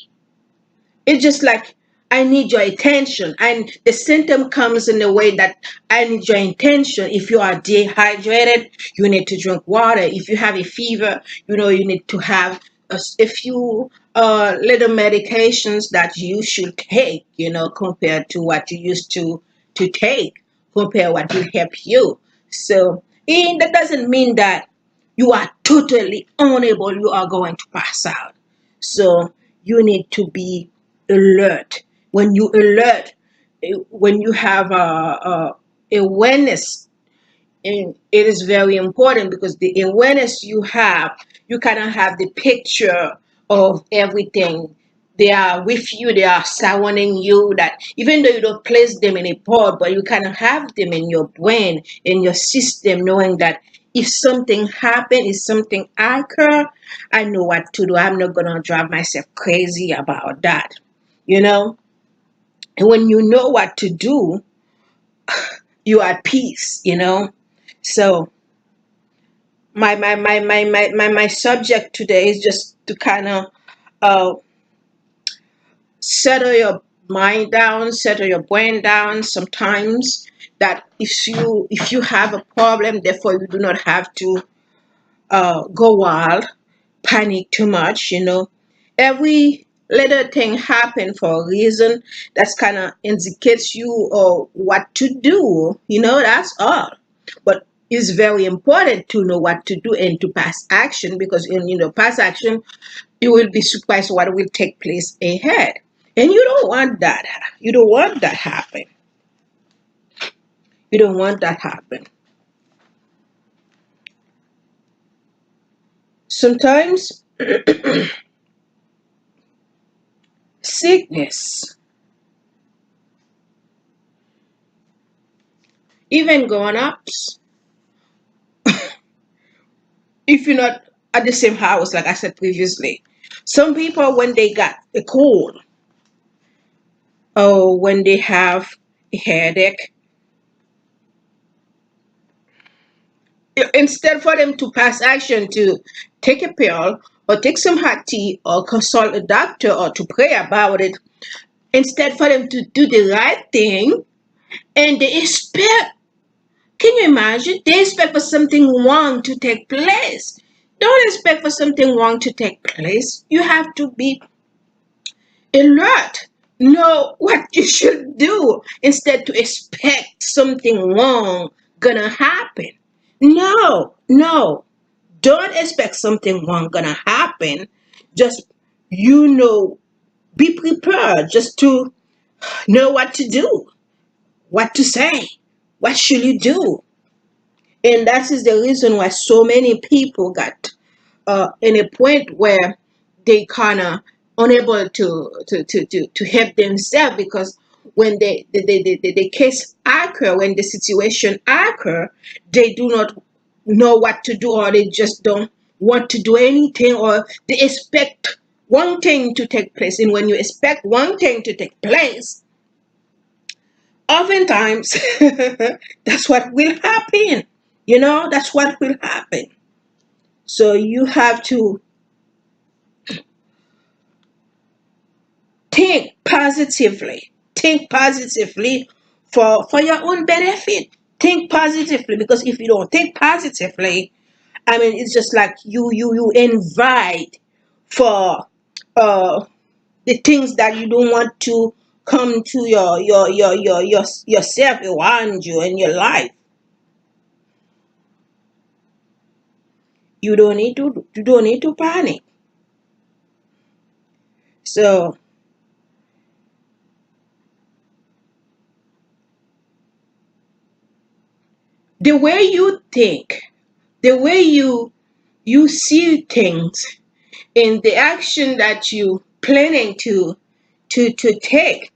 It's just like I need your attention, and the symptom comes in a way that I need your attention. If you are dehydrated, you need to drink water. If you have a fever, you need to have a few little medications that you should take. Compared to what you used to take, compare what will help you. So, and that doesn't mean that you are totally unable. You are going to pass out. So you need to be alert. When you alert, when you have awareness, and it is very important because the awareness you have, you kind of have the picture of everything. They are with you, they are surrounding you, that even though you don't place them in a pod, but you kind of have them in your brain, in your system, knowing that if something happen, if something occur, I know what to do. I'm not gonna drive myself crazy about that. You know? And when you know what to do, you are at peace. So my subject today is just to kind of uh, settle your mind down, settle your brain down sometimes, that if you have a problem, therefore you do not have to go wild, panic too much, every little thing happen for a reason. That's kind of indicates you what to do, that's all. But it's very important to know what to do and to pass action, because in past action, you will be surprised what will take place ahead. And you don't want that. You don't want that happen. You don't want that happen. Sometimes sickness, even grown ups, if you're not at the same house, like I said previously, some people, when they got a cold or when they have a headache, instead for them to pass action to take a pill or take some hot tea or consult a doctor or to pray about it, instead for them to do the right thing, and they expect, can you imagine? They expect for something wrong to take place. Don't expect for something wrong to take place. You have to be alert, know what you should do instead to expect something wrong gonna happen. No, no, don't expect something wrong gonna happen. Just, be prepared just to know what to do, what to say, what should you do. And that is the reason why so many people got in a point where they kind of unable to help themselves, because when the case occur, when the situation occur, they do not know what to do, or they just don't want to do anything, or they expect one thing to take place. And when you expect one thing to take place, oftentimes that's what will happen. That's what will happen. So you have to think positively. Think positively for your own benefit. Think positively, because if you don't think positively, I mean, it's just like you invite for uh the things that you don't want to come to yourself around you in your life. You don't need to panic. So the way you think, the way you see things, and the action that you planning to take,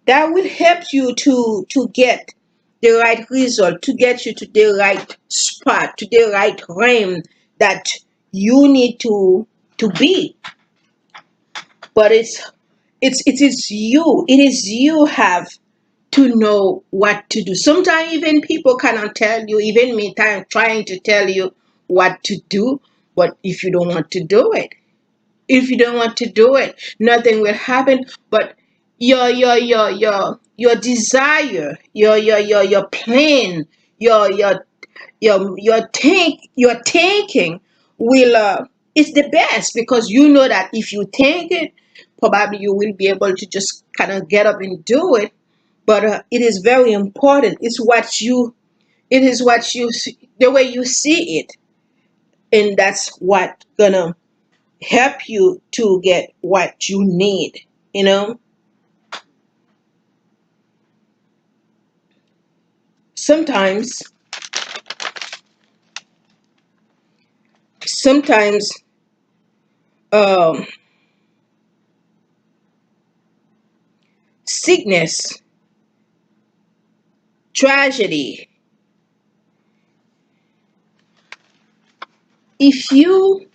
that will help you to get the right result, to get you to the right spot, to the right realm that you need to be. But it is you have to know what to do. Sometimes even people cannot tell you, even me time trying to tell you what to do. But if you don't want to do it, if you don't want to do it, nothing will happen. But your desire, your plan, your thinking will is the best, because you know that if you think it, probably you will be able to just kind of get up and do it. But it is very important. It is what you the way you see it, and that's what gonna help you to get what you need. You know, sometimes, sometimes, um, sickness, tragedy. If you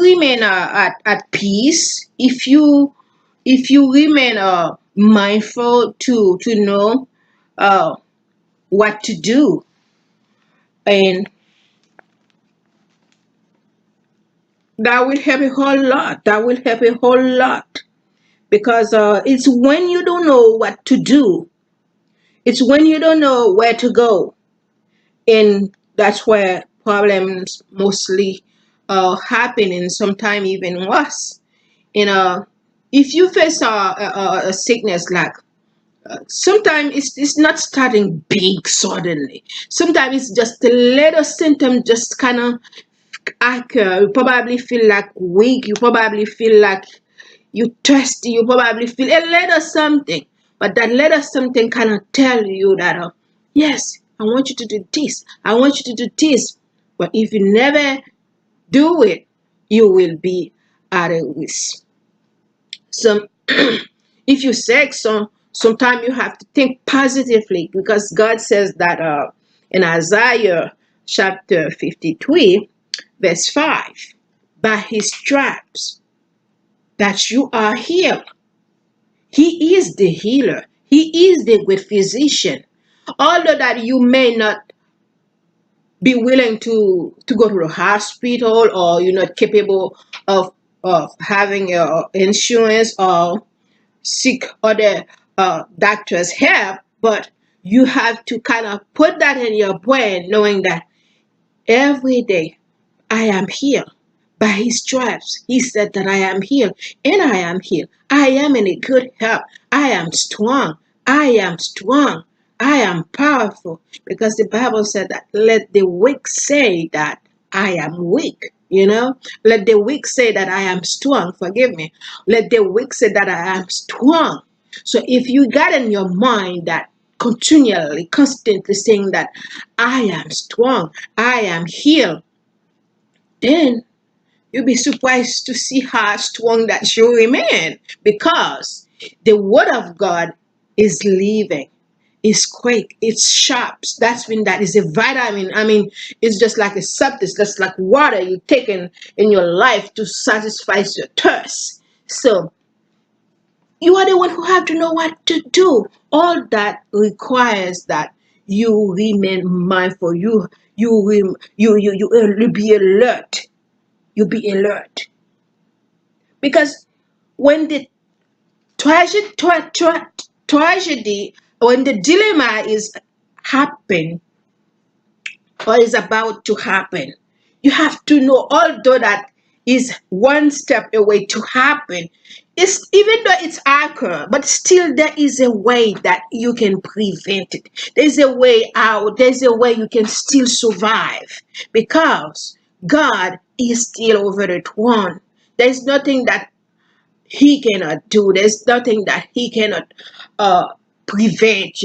remain at peace, if you remain mindful to know uh, what to do, and that will help a whole lot. That will help a whole lot. because it's when you don't know what to do, it's when you don't know where to go, and that's where problems mostly happen, and sometimes even worse. And if you face a sickness, like sometimes it's not starting big suddenly. Sometimes it's just a little symptom, just kind of occur. You probably feel like weak. You probably feel like you thirsty. You probably feel a little something, but that little something kind of tell you that yes, I want you to do this. I want you to do this. But if you never do it, you will be at a risk. Some if you sick, sometimes you have to think positively, because God says that in Isaiah chapter 53 verse 5, by his stripes that you are healed. He is the healer, he is the great physician. Although that you may not be willing to go to the hospital, or you're not capable of having your insurance, or seek other doctors' help, but you have to kind of put that in your brain, knowing that every day I am healed. By his stripes, he said that I am healed, and I am healed. I am in a good health. I am strong. I am strong. I am powerful, because the Bible said that let the weak say that I am weak. Let the weak say that I am strong. Forgive me. Let the weak say that I am strong. So if you got in your mind that continually, constantly saying that I am strong, I am healed, then you'll be surprised to see how strong that you remain, because the word of God is living, it's quick, it's sharp. That's when that is a vitamin. I mean, it's just like a substance, just like water you take in your life to satisfy your thirst. So you are the one who have to know what to do. All that requires that you remain mindful. You be alert. You be alert, because when the tragedy, when the dilemma is happen or is about to happen, you have to know, although that is one step away to happen, it's even though it's occur, but still there is a way that you can prevent it. There's a way out. There's a way you can still survive, because God is still over the throne. There's nothing that he cannot do. There's nothing that he cannot uh, prevent.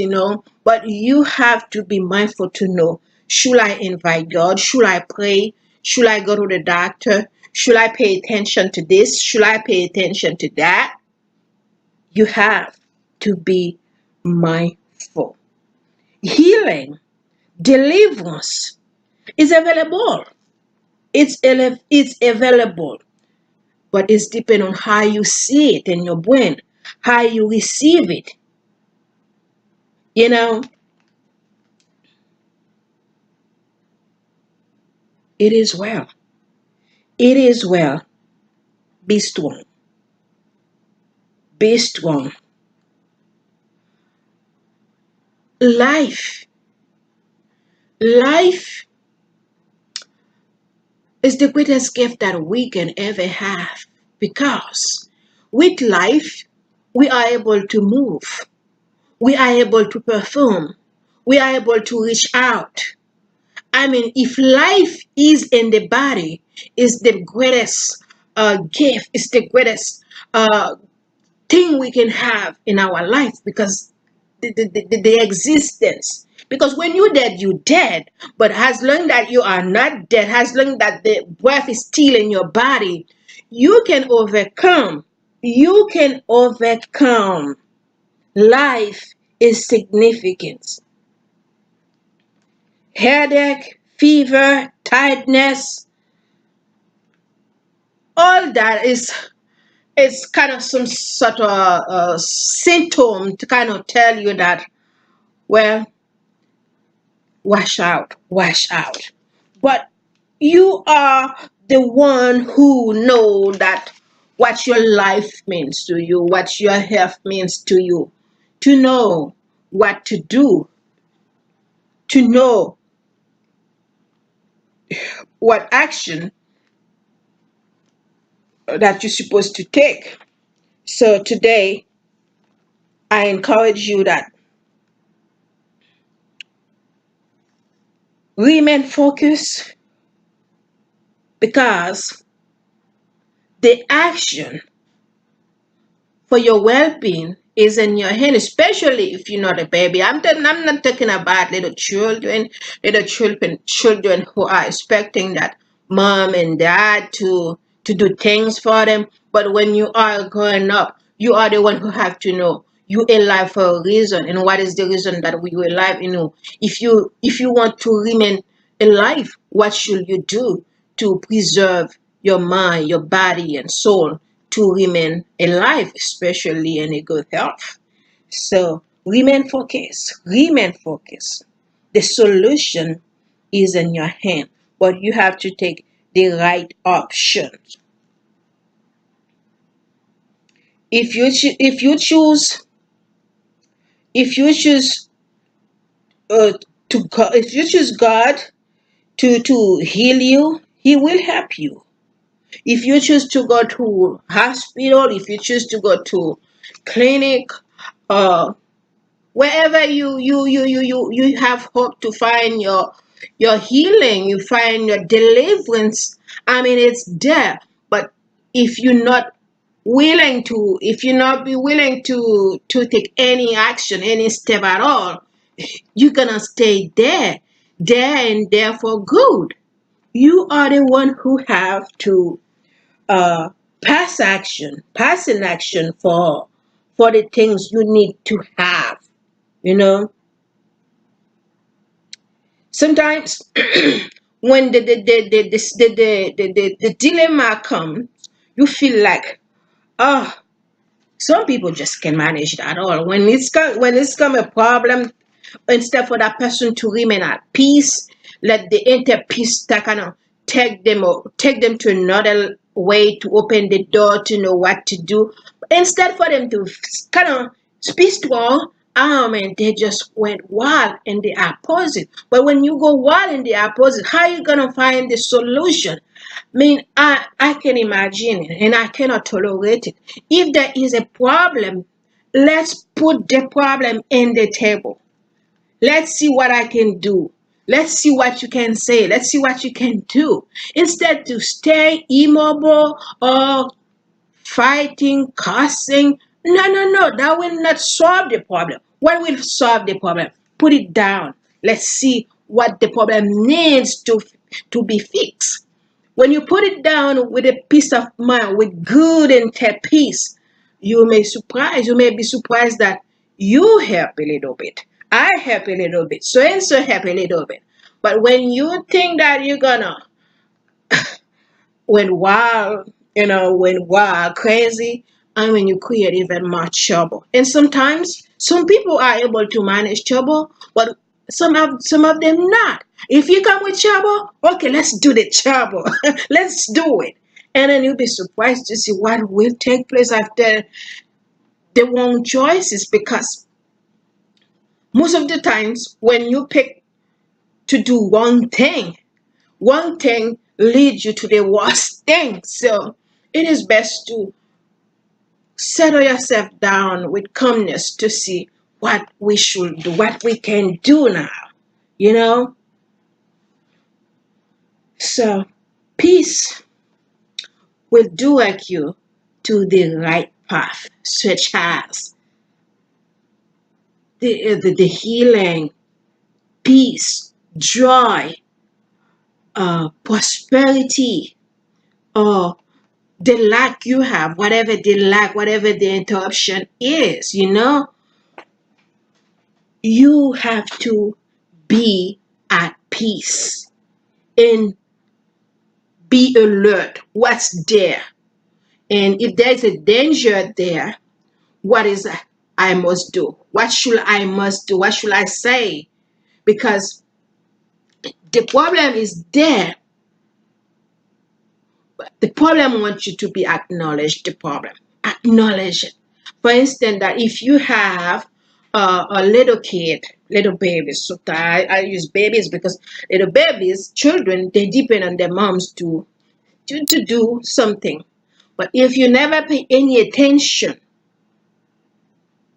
But you have to be mindful to know, should I invite God? Should I pray? Should I go to the doctor? Should I pay attention to this? Should I pay attention to that? You have to be mindful. Healing, deliverance is available. It's available, but it's depend on how you see it in your brain, how you receive it. You know, it is well. It is well. Be strong. Be strong. Life, life is the greatest gift that we can ever have, because with life, we are able to move. We are able to perform. We are able to reach out. I mean, if life is in the body, is the greatest gift, is the greatest thing we can have in our life, because the existence. Because when you're dead, you're dead. But as long that you are not dead, as long that the breath is still in your body, you can overcome. You can overcome. Life is significant. Headache, fever, tiredness, all that is it's kind of some sort of symptom to kind of tell you that, well, wash out, wash out. But you are the one who know that what your life means to you, what your health means to you, to know what to do, to know what action that you're supposed to take. So today, I encourage you that remain focused because the action for your well-being is in your hand, especially if you're not a baby. I'm not talking about little children who are expecting that mom and dad to do things for them. But when you are growing up, you are the one who have to know you alive for a reason. And what is the reason that we alive? If you want to remain alive, what should you do to preserve your mind, your body, and soul to remain alive, especially in a good health? So remain focused. Remain focused. The solution is in your hand, but you have to take the right option. If you choose uh, if you choose God to heal you, He will help you. If you choose to go to hospital, if you choose to go to clinic, uh, wherever you have hope to find your healing, you find your deliverance. I mean, it's there. But if you're not if you not be willing to take any action, any step at all, you're gonna stay there and there for good. You are the one who have to uh, pass an action for the things you need to have. You know, sometimes when the dilemma comes, you feel like, oh, some people just can manage that all. When it's come a problem, instead for that person to remain at peace, let the inner peace that kind of take them to another way to open the door to know what to do. Instead for them to kind of speak strong, and they just went wild in the opposite. But when you go wild in the opposite, how are you gonna find the solution? I mean, I can imagine it and I cannot tolerate it. If there is a problem, let's put the problem in the table. Let's see what I can do. Let's see what you can say. Let's see what you can do. Instead to stay immobile or fighting, cussing. No, no, no. That will not solve the problem. What will solve the problem? Put it down. Let's see what the problem needs to be fixed. When you put it down with a peace of mind, with good and peace, you may be surprised that you help a little bit. I help a little bit. So and so help a little bit. But when you think that you're gonna when wild, crazy, and when you create even more trouble. And sometimes some people are able to manage trouble, but some of them not. If you come with trouble, okay, let's do the trouble. Let's do it. And then you'll be surprised to see what will take place after the wrong choices, because most of the times when you pick to do one thing leads you to the worst thing. So it is best to settle yourself down with calmness to see what we should do, what we can do now, you know? So peace will direct you to the right path, such as the healing, peace, joy, prosperity, or the lack you have, whatever the interruption is, you have to be at peace and be alert. What's there? And if there's a danger there, what is I must do? What should I must do? What should I say? Because the problem is there. The problem wants you to be acknowledged. The problem, acknowledge it. For instance, that if you have a little kid, little babies. So I use babies because little babies, children, they depend on their moms to do something. But if you never pay any attention,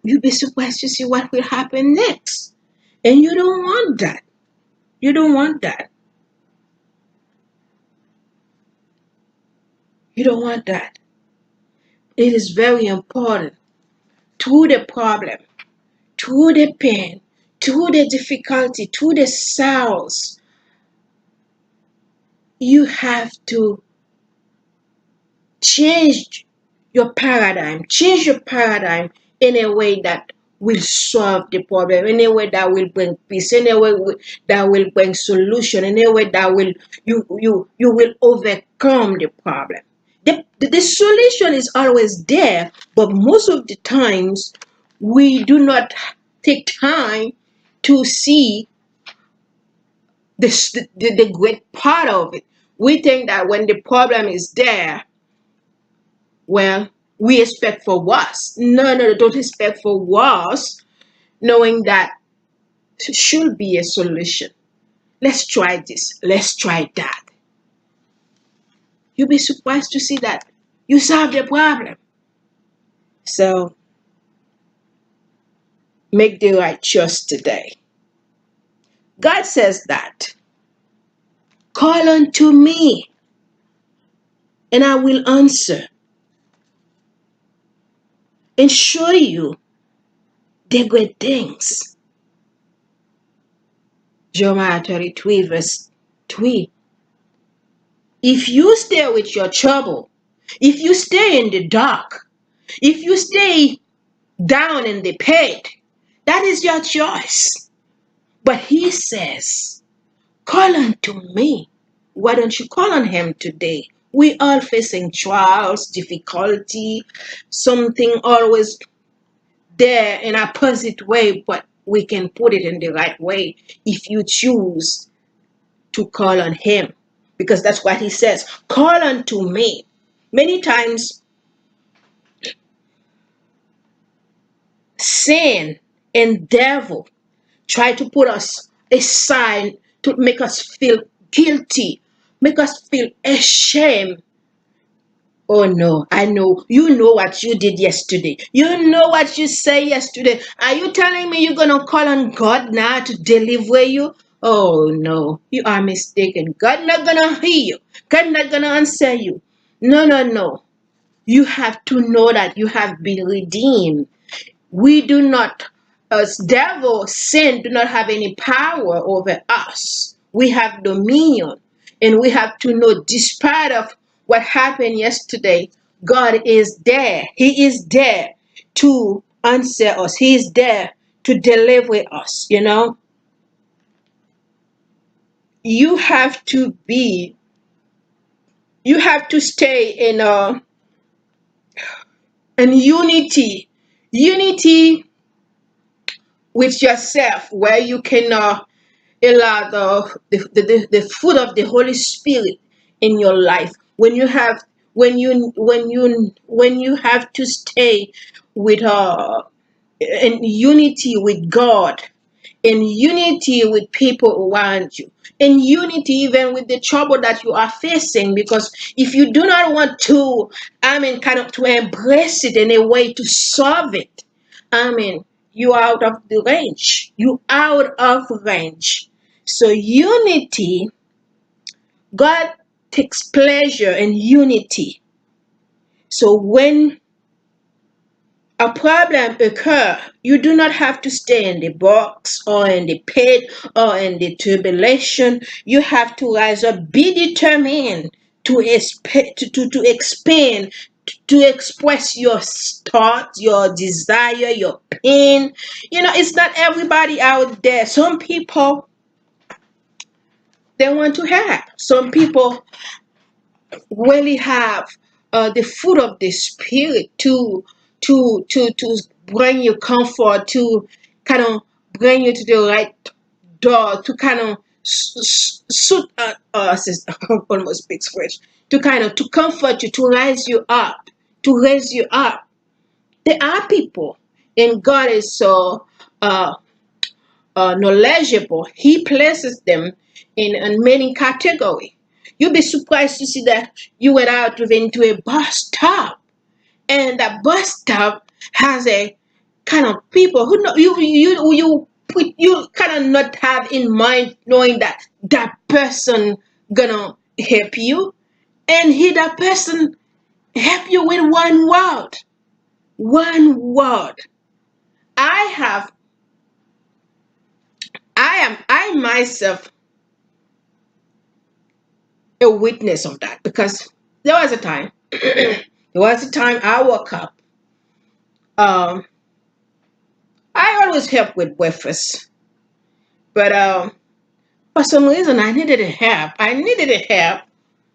you'll be surprised to see what will happen next. And you don't want that. You don't want that. You don't want that. It is very important through the problem, through the pain, through the difficulty, through the sorrows. You have to change change your paradigm in a way that will solve the problem, in a way that will bring peace, in a way that will bring solution, in a way that will you will overcome the problem. The solution is always there, but most of the times we do not take time to see the great part of it. We think that when the problem is there, well, we expect for worse. No, no, don't expect for worse, knowing that should be a solution. Let's try this. Let's try that. You'll be surprised to see that you solve the problem. So make the right choice today. God says that. Call unto me and I will answer and show you the great things. Jeremiah 33 verse 3. If you stay with your trouble, if you stay in the dark, if you stay down in the pit, that is your choice. But he says, call unto me. Why don't you call on him today? We are facing trials, difficulty, something always there in a positive way, but we can put it in the right way if you choose to call on him. Because that's what he says. Call unto me. Many times, sin and devil try to put us aside to make us feel guilty, make us feel ashamed. Oh no, I know. You know what you did yesterday. You know what you say yesterday. Are you telling me you're going to call on God now to deliver you? Oh no, you are mistaken. God not going to hear you. God not going to answer you. No, no, no. You have to know that you have been redeemed. We do not, as devil, sin do not have any power over us. We have dominion. And we have to know, despite of what happened yesterday, God is there. He is there to answer us. He is there to deliver us, you know. You have to be, you have to stay in unity with yourself, where you can allow the fruit of the Holy Spirit in your life. When you have to stay with in unity with God, in unity with people around you, in unity even with the trouble that you are facing. Because if you do not want to, kind of to embrace it in a way to solve it, you are out of the range. You out of range. So unity, God takes pleasure in unity. So when a problem occur, you do not have to stay in the box or in the pit or in the tribulation. You have to rise up, be determined to expand, to express your thoughts, your desire, your pain. It's not everybody out there. Some people, they want to have. Some people really have the fruit of the spirit to bring you comfort, to kind of bring you to the right door, to kind of almost speaks French, to kind of to comfort you, to rise you up, to raise you up. There are people, and God is so uh, knowledgeable. He places them in many category. You'll be surprised to see that you went out into a bus stop, and that bus stop has a kind of people who know you kind of not have in mind knowing that that person gonna help you, and he that person help you with one word. I have I myself a witness of that, because there was a time I woke up. um I always help with breakfast, but for some reason I needed a help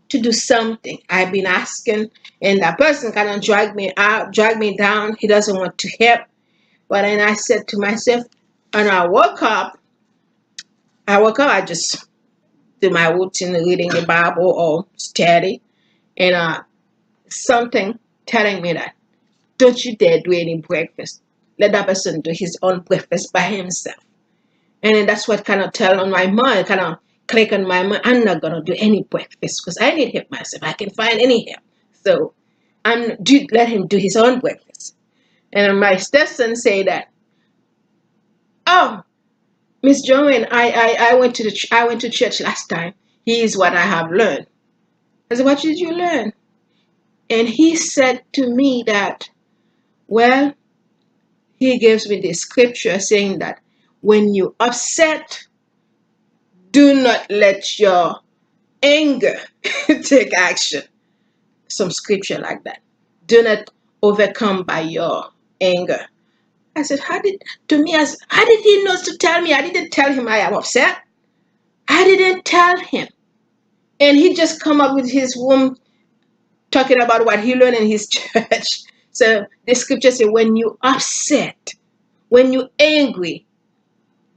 to do something. I've been asking, and that person kind of dragged me out, dragged me down. He doesn't want to help. But then I said to myself, and I just do my routine, reading the Bible or study, and something telling me that don't you dare do any breakfast. Let that person do his own breakfast by himself. And then that's what kind of tell on my mind, kind of click on my mind. I'm not gonna do any breakfast because I need help myself. I can find any help. So let him do his own breakfast. And my stepson say that, oh, Miss Joanne, I went to church last time. Here's what I have learned. I said, what did you learn? And he said to me that, well, he gives me the scripture saying that when you upset, do not let your anger take action. Some scripture like that. Do not overcome by your anger. I said, how did he know to tell me? I didn't tell him I am upset. I didn't tell him. And he just come up with his room talking about what he learned in his church. So the scripture says, when you upset, when you angry,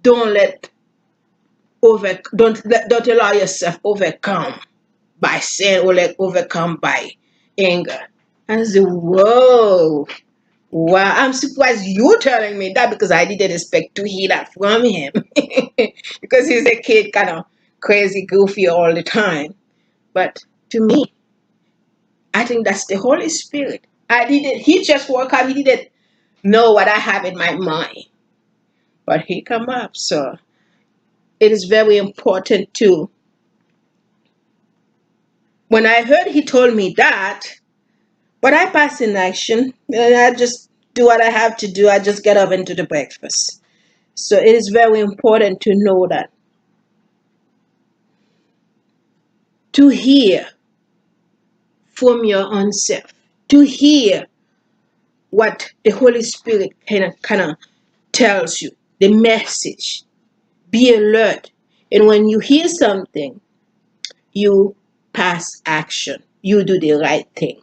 don't let don't allow yourself overcome by sin, or like overcome by anger. And I said, whoa, wow, I'm surprised you're telling me that, because I didn't expect to hear that from him. Because he's a kid, kind of crazy, goofy all the time. But to me, I think that's the Holy Spirit. He just woke up, he didn't know what I have in my mind. But he come up. So it is very important too. When I heard he told me that, but I pass in action, and I just do what I have to do. I just get up and do the breakfast. So it is very important to know that, to hear from your own self, to hear what the Holy Spirit kind of tells you, the message. Be alert. And when you hear something, you pass action. You do the right thing.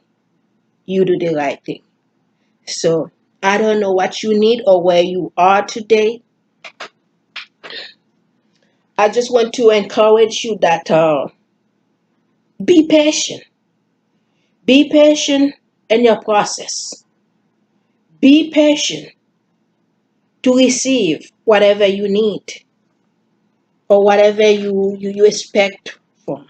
You do the right thing. So I don't know what you need or where you are today. I just want to encourage you that be patient. Be patient in your process. Be patient to receive whatever you need or whatever you expect from.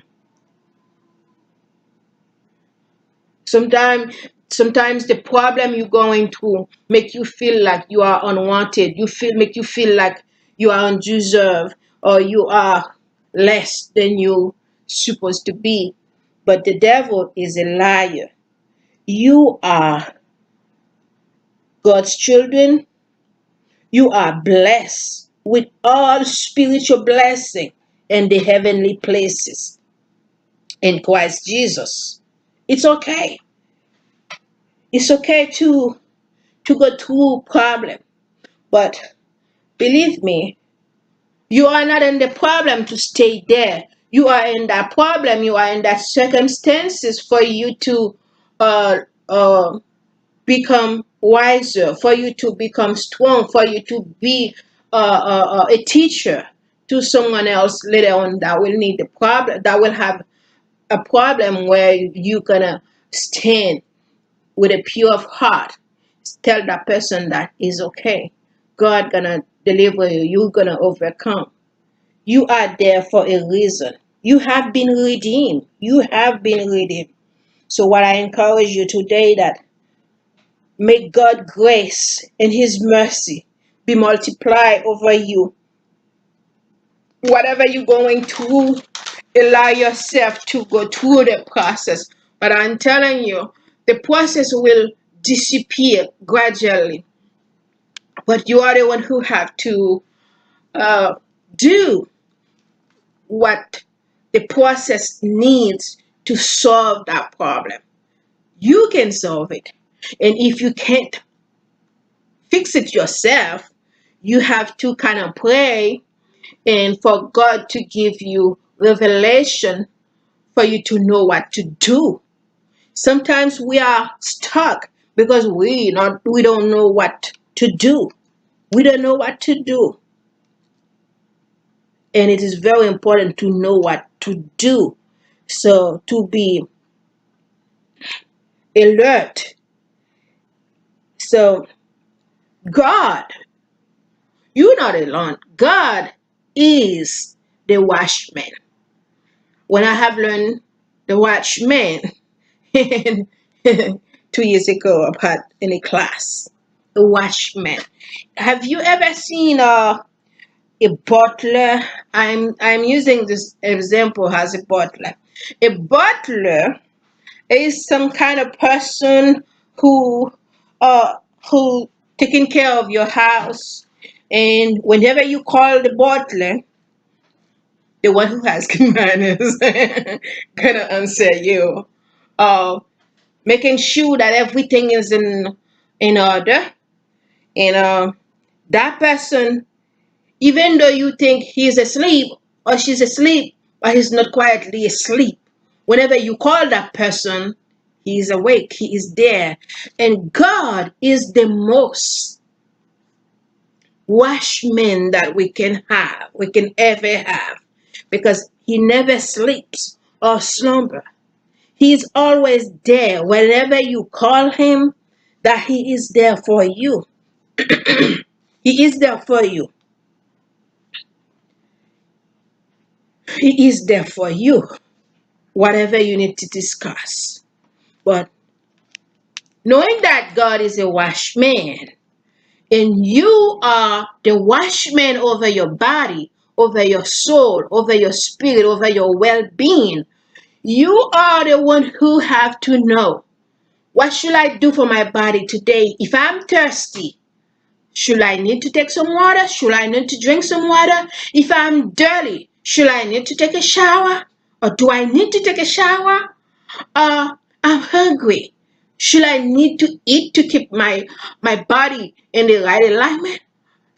Sometimes the problem you're going through make you feel like you are unwanted. Make you feel like you are undeserved, or you are less than you supposed to be. But the devil is a liar. You are God's children. You are blessed with all spiritual blessing in the heavenly places in Christ Jesus. It's okay. It's okay to go through problem, but believe me, you are not in the problem to stay there. You are in that problem. You are in that circumstances for you to uh, uh, become wiser, for you to become strong, for you to be a teacher to someone else later on that will need the problem, that will have a problem, where you gonna stand with a pure heart, tell that person that is okay. God gonna deliver you. You're gonna overcome. You are there for a reason. You have been redeemed. You have been redeemed. So what I encourage you today, that may God grace and his mercy be multiplied over you. Whatever you're going through, allow yourself to go through the process. But I'm telling you, the process will disappear gradually. But you are the one who have to do what the process needs to solve that problem. You can solve it. And if you can't fix it yourself, you have to kind of pray and for God to give you revelation for you to know what to do. Sometimes we are stuck because we don't know what to do. We don't know what to do. And it is very important to know what to do. So to be alert. So God, you're not alone. God is the watchman. When I have learned the watchman in 2 years ago about in a class, the watchman. Have you ever seen a butler? I'm using this example as a butler. A butler is some kind of person who uh who taking care of your house, and whenever you call the butler, the one who has manners gonna answer you, uh making sure that everything is in order. And that person, even though you think he's asleep or she's asleep, but he's not quietly asleep. Whenever you call that person, he is awake, he is there. And God is the most watchman that we can ever have, because he never sleeps or slumber. He's always there. Whenever you call him, that he is there for you. He is there for you. He is there for you. Whatever you need to discuss. But knowing that God is a watchman and you are the watchman over your body, over your soul, over your spirit, over your well-being, you are the one who have to know, what should I do for my body today? If I'm thirsty, should I need to take some water? Should I need to drink some water? If I'm dirty, should I need to take a shower? Or do I need to take a shower? I'm hungry. Should I need to eat to keep my body in the right alignment?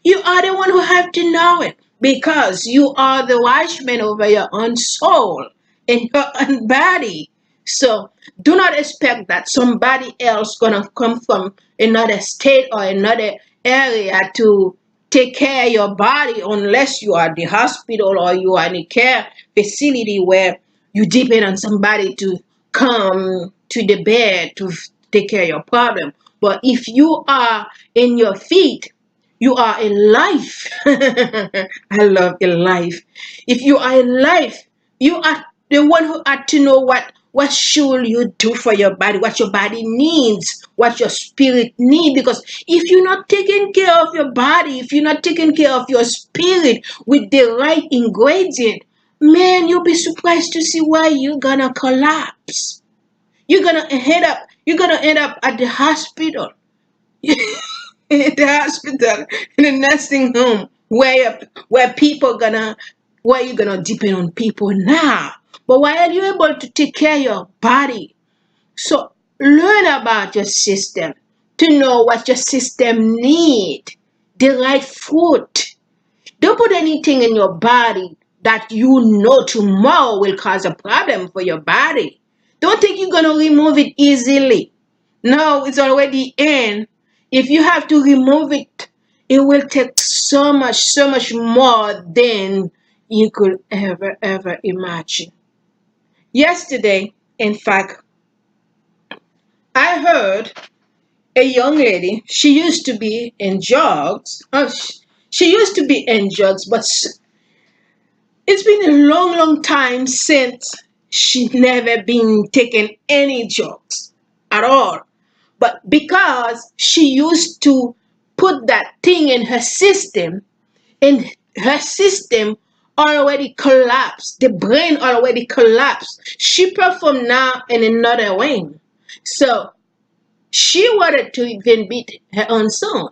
You are the one who have to know it, because you are the watchman over your own soul and your own body. So do not expect that somebody else gonna come from another state or another area to take care of your body, unless you are the hospital or you are in a care facility where you depend on somebody to come to the bed to take care of your problem. But if you are in your feet, you are alive. I love alive. If you are alive, you are the one who had to know what should you do for your body, what your body needs, what your spirit needs. Because if you're not taking care of your body, if you're not taking care of your spirit with the right ingredient, man, you'll be surprised to see why you're gonna collapse. You're gonna end up at the hospital. In the hospital, in the nursing home, where people gonna, where you gonna depend on people now. But why are you able to take care of your body? So learn about your system to know what your system need, the right food. Don't put anything in your body that you know tomorrow will cause a problem for your body. Don't think you're gonna remove it easily. No, it's already in. If you have to remove it, it will take so much more than you could ever imagine. Yesterday, in fact, I heard a young lady. She used to be in drugs. She used to be in drugs, but it's been a long time since she never been taking any drugs at all. But because she used to put that thing in her system, and her system already collapsed, the brain already collapsed. She performed now in another way. So she wanted to even beat her own son.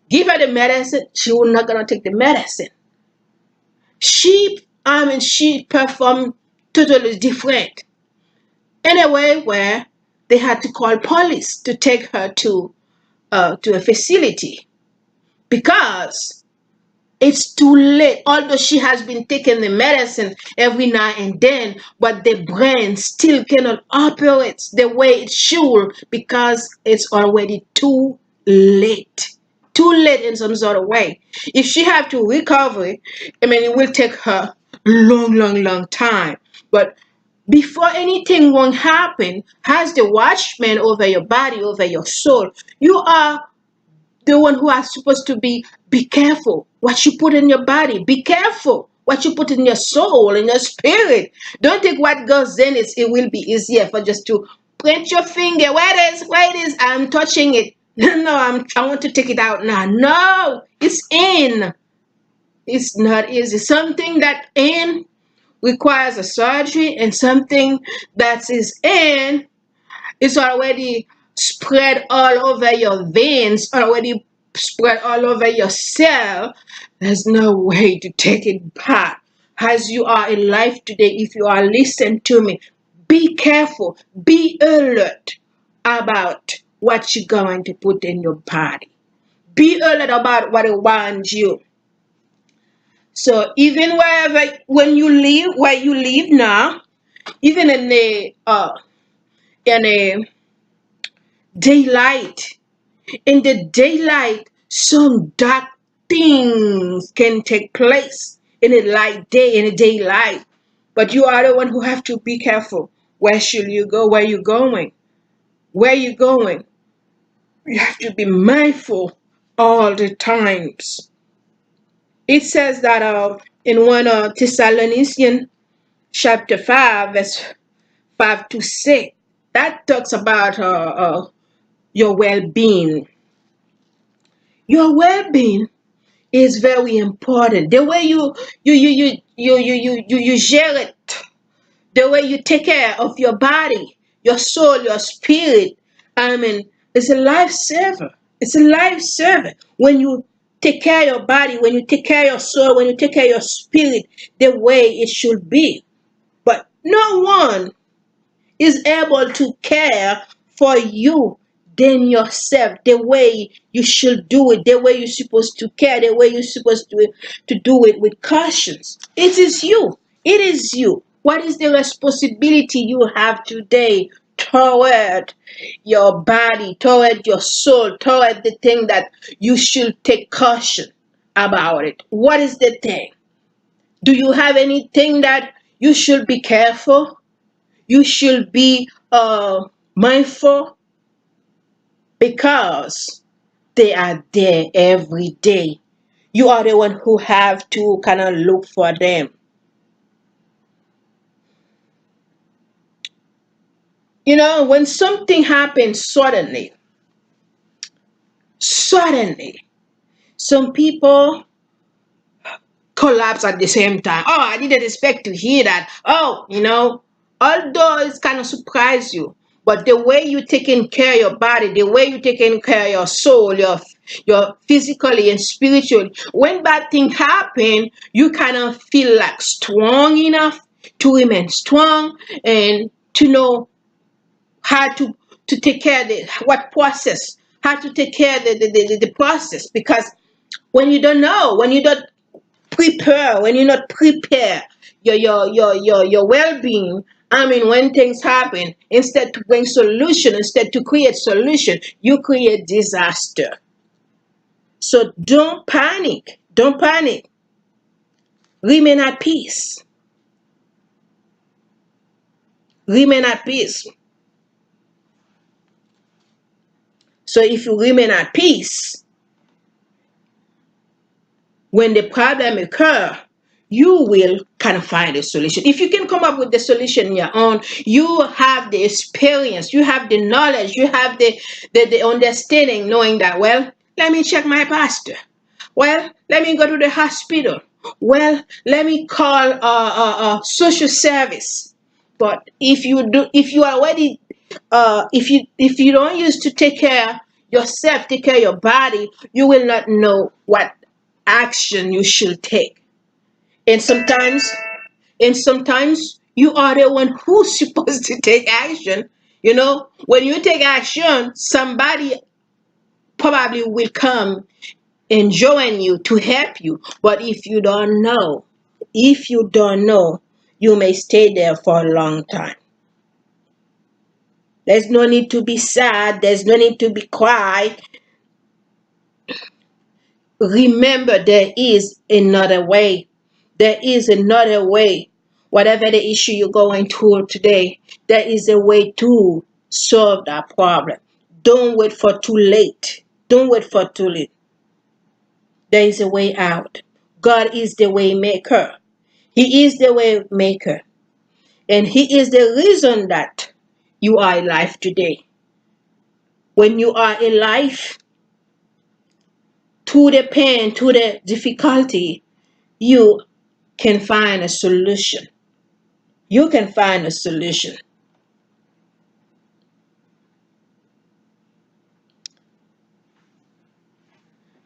Give her the medicine, she was not gonna take the medicine. She performed totally different in a way where they had to call police to take her to a facility because it's too late. Although she has been taking the medicine every now and then, but the brain still cannot operate the way it should because it's already too late. Too late in some sort of way. If she have to recover, I mean, it will take her long time. But before anything won't happen, has the watchman over your body, over your soul, you are the one who are supposed to be careful what you put in your body. Be careful what you put in your soul, in your spirit. Don't think what goes in it will be easier for just to point your finger. Where it is, I'm touching it. No, I want to take it out now. No, it's in. It's not easy. Something that in requires a surgery, and something that is in it's already spread all over your veins, already spread all over your cell. There's no way to take it back. As you are in life today, if you are listening to me, be careful, be alert about what you're going to put in your body. Be alert about what around you. So even when you live, where you live now, even in a daylight, in the daylight, some dark things can take place in a light day, in a daylight. But you are the one who have to be careful. Where should you go? Where you going? Where you going? You have to be mindful all the times. It says that in 1 Thessalonians chapter 5, verse 5 to 6, that talks about your well-being. Your well-being is very important. The way you share it, the way you take care of your body, your soul, your spirit. I mean, it's a lifesaver. It's a lifesaver. When you take care of your body, when you take care of your soul, when you take care of your spirit, the way it should be. But no one is able to care for you than yourself, the way you should do it, the way you're supposed to care, the way you're supposed to do it with cautions. It is you. It is you. What is the responsibility you have today toward your body, toward your soul, toward the thing that you should take caution about it? What is the thing? Do you have anything that you should be careful? You should be mindful because they are there every day. You are the one who have to kind of look for them. You know, when something happens suddenly, some people collapse at the same time. Oh, I didn't expect to hear that. Oh, although it's kind of surprise you, but the way you taking care of your body, the way you taking care of your soul, your physically and spiritually, when bad things happen, you kind of feel like strong enough to remain strong and to know how to take care of what process, how to take care of the process. Because when you don't know, when you don't prepare, when you not prepare your well-being, I mean, when things happen, instead to bring solution, instead to create solution, you create disaster. So don't panic, don't panic. Remain at peace. Remain at peace. So if you remain at peace, when the problem occur, you will kind of find a solution. If you can come up with the solution on your own, you have the experience, you have the knowledge, you have the understanding, knowing that, well, let me check my pastor. Well, let me go to the hospital. Well, let me call social service. But if you already, if you don't use to take care yourself, take care of your body, you will not know what action you should take. And sometimes you are the one who's supposed to take action. When you take action, somebody probably will come and join you to help you. But if you don't know, you may stay there for a long time. There's no need to be sad. There's no need to be quiet. Remember, there is another way. There is another way. Whatever the issue you're going through today, there is a way to solve that problem. Don't wait for too late. Don't wait for too late. There is a way out. God is the way maker. He is the way maker. And He is the reason that you are alive today. When you are alive, to the pain, to the difficulty, you can find a solution. You can find a solution.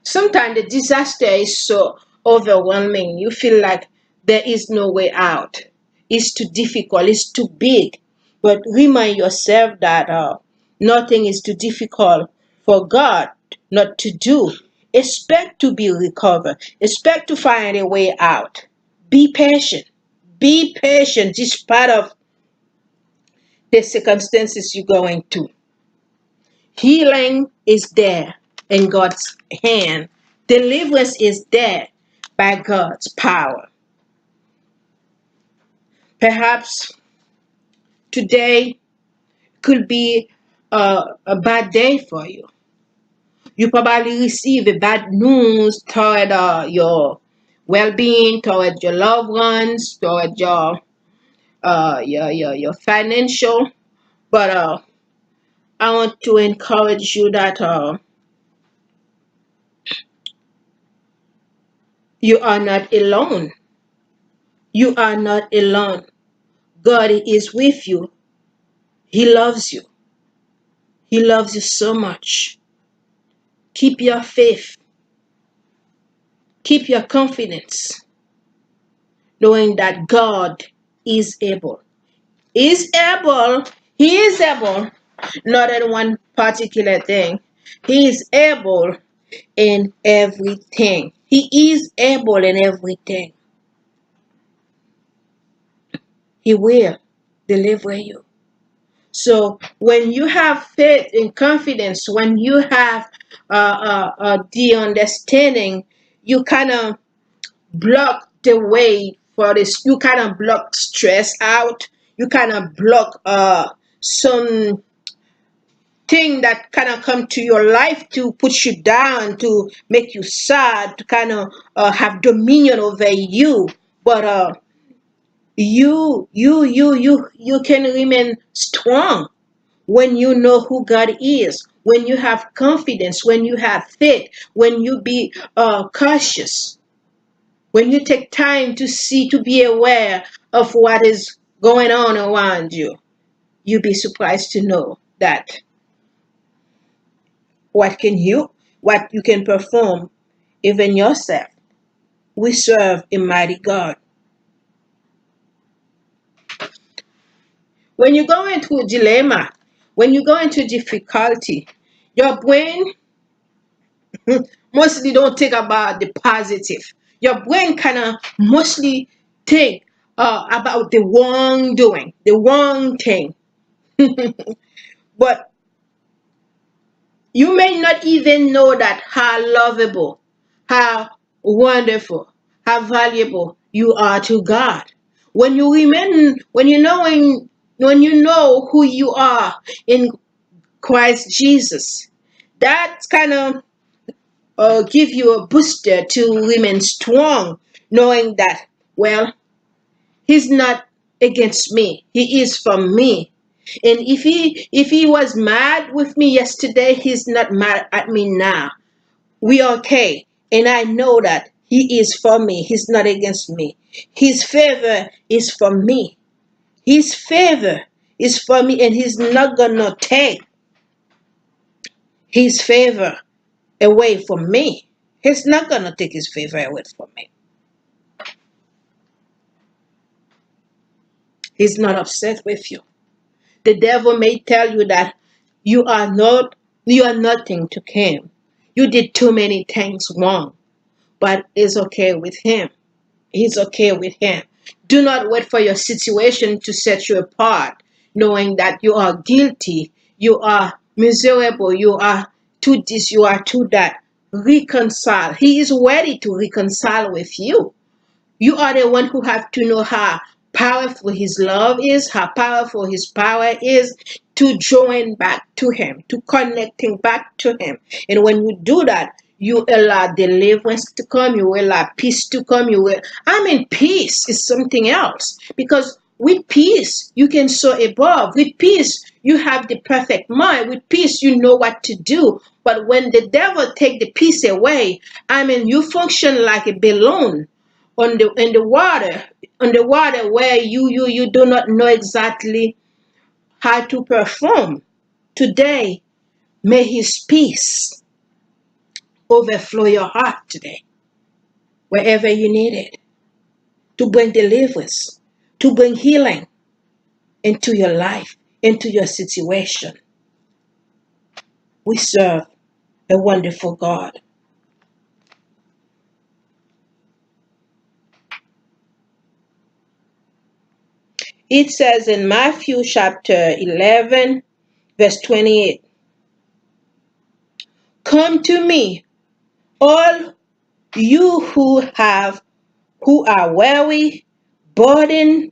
Sometimes the disaster is so overwhelming. You feel like there is no way out. It's too difficult. It's too big. But remind yourself that nothing is too difficult for God not to do. Expect to be recovered. Expect to find a way out. Be patient. Be patient despite of the circumstances you're going through. Healing is there in God's hand. Deliverance is there by God's power. Perhaps today could be a bad day for you. You probably receive a bad news toward your well-being, toward your loved ones, toward your financial. But I want to encourage you that you are not alone. You are not alone. God is with you. He loves you. He loves you so much. Keep your faith. Keep your confidence, knowing that God is able. Is able. He is able. Not in one particular thing. He is able in everything. He is able in everything. He will deliver you. So when you have faith and confidence, when you have the understanding, you kind of block the way for this. You kind of block stress out. You kind of block some thing that kind of come to your life to put you down, to make you sad, to kind of have dominion over you. But you can remain strong when you know who God is, when you have confidence, when you have faith, when you be cautious, when you take time to see, to be aware of what is going on around you, you'll be surprised to know that what you can perform, even yourself. We serve a mighty God. When you go into a dilemma, when you go into difficulty, your brain mostly don't think about the positive. Your brain kind of mostly think about the wrongdoing, the wrong thing. But you may not even know that how lovable, how wonderful, how valuable you are to God. When you remain, when you know who you are in Christ Jesus, that kind of give you a booster to remain strong, knowing that, well, He's not against me. He is for me. And if he was mad with me yesterday, he's not mad at me now. We okay. And I know that he is for me. He's not against me. His favor is for me. His favor is for me, and he's not gonna take his favor away from me. He's not gonna take his favor away from me. He's not upset with you. The devil may tell you that you are nothing to him. You did too many things wrong, but it's okay with him. He's okay with him. Do not wait for your situation to set you apart, knowing that you are guilty, you are miserable, you are to this, you are to that. Reconcile. He is ready to reconcile with you. You are the one who have to know how powerful his love is, how powerful his power is, to join back to him, to connecting back to him. And when you do that, you allow deliverance to come, you allow peace to come. Peace is something else. Because with peace, you can soar above. With peace, you have the perfect mind. With peace, you know what to do. But when the devil take the peace away, you function like a balloon on the water where you do not know exactly how to perform. Today, may his peace overflow your heart today, wherever you need it, to bring deliverance, to bring healing into your life, into your situation. We serve a wonderful God. It says in Matthew chapter 11, verse 28, "Come to me, all you who are weary, burdened,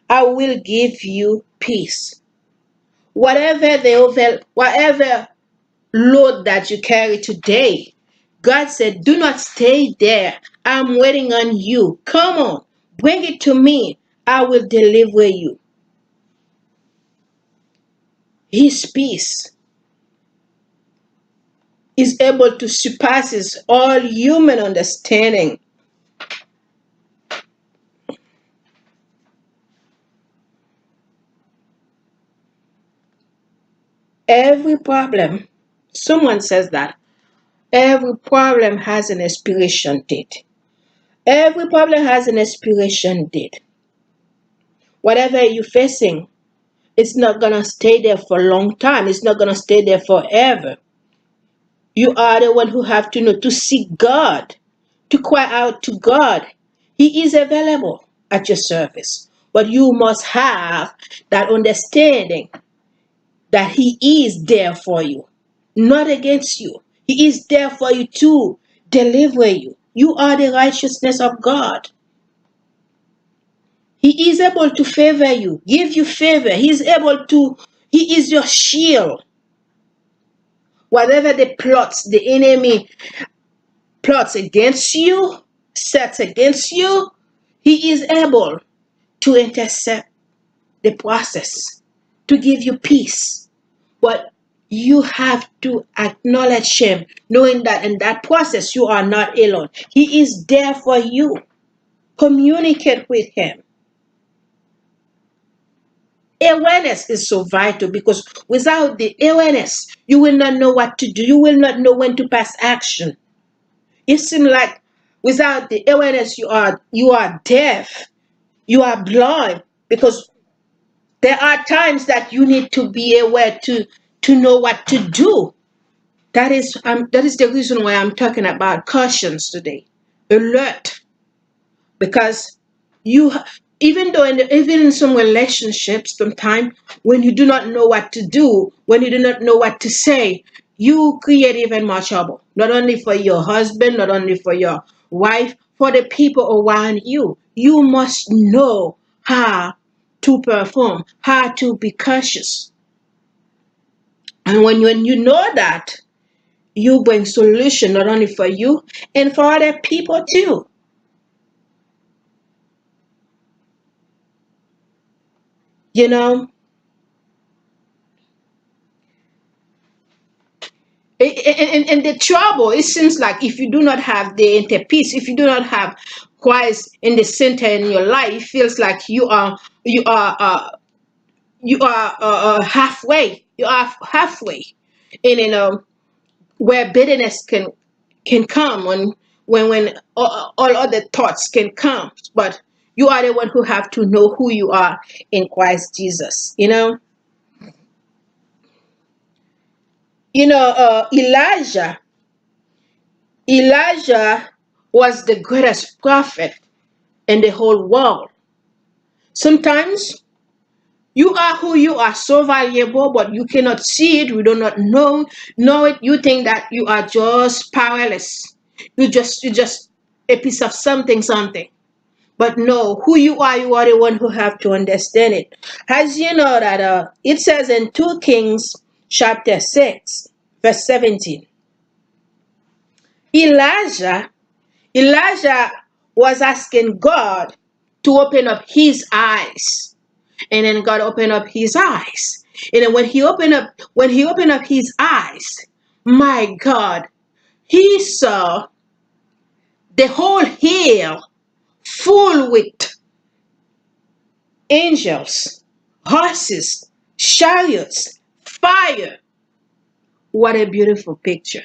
I will give you peace." Whatever load that you carry today, God said, do not stay there. I'm waiting on you. Come on, bring it to me. I will deliver you. His peace is able to surpasses all human understanding. Every problem, someone says that every problem has an expiration date. Every problem has an expiration date. Whatever you're facing, it's not going to stay there for a long time. It's not going to stay there forever. You are the one who have to know to seek God, to cry out to God. He is available at your service. But you must have that understanding that he is there for you, not against you. He is there for you to deliver you. You are the righteousness of God. He is able to favor you, give you favor. He is your shield. Whatever the enemy plots against you, sets against you, he is able to intercept the process, to give you peace. But you have to acknowledge him, knowing that in that process you are not alone. He is there for you. Communicate with him. Awareness is so vital, because without the awareness, you will not know what to do. You will not know when to pass action. It seems like without the awareness, you are deaf, you are blind, because there are times that you need to be aware to know what to do. That is the reason why I'm talking about cautions today. Alert, because you even though even in some relationships, sometimes when you do not know what to do, when you do not know what to say, you create even more trouble, not only for your husband, not only for your wife, for the people around you. you must know how to perform, how to be cautious. And when you know that, you bring solution not only for you and for other people too. You know, and the trouble, it seems like if you do not have the inner peace, if you do not have Christ in the center in your life, it feels like you are halfway. You are halfway, and where bitterness can come when all other thoughts can come, but you are the one who have to know who you are in Christ Jesus. Elijah was the greatest prophet in the whole world. Sometimes you are who you are, so valuable, but you cannot see it. You do not know it. You think that you are just powerless. You just a piece of something. But no, who you are the one who have to understand it. As you know that it says in 2 Kings chapter 6, verse 17, Elijah Elijah was asking God to open up his eyes. And then God opened up his eyes. And then when he opened up his eyes, my God, he saw the whole hill full with angels, horses, chariots, fire. What a beautiful picture.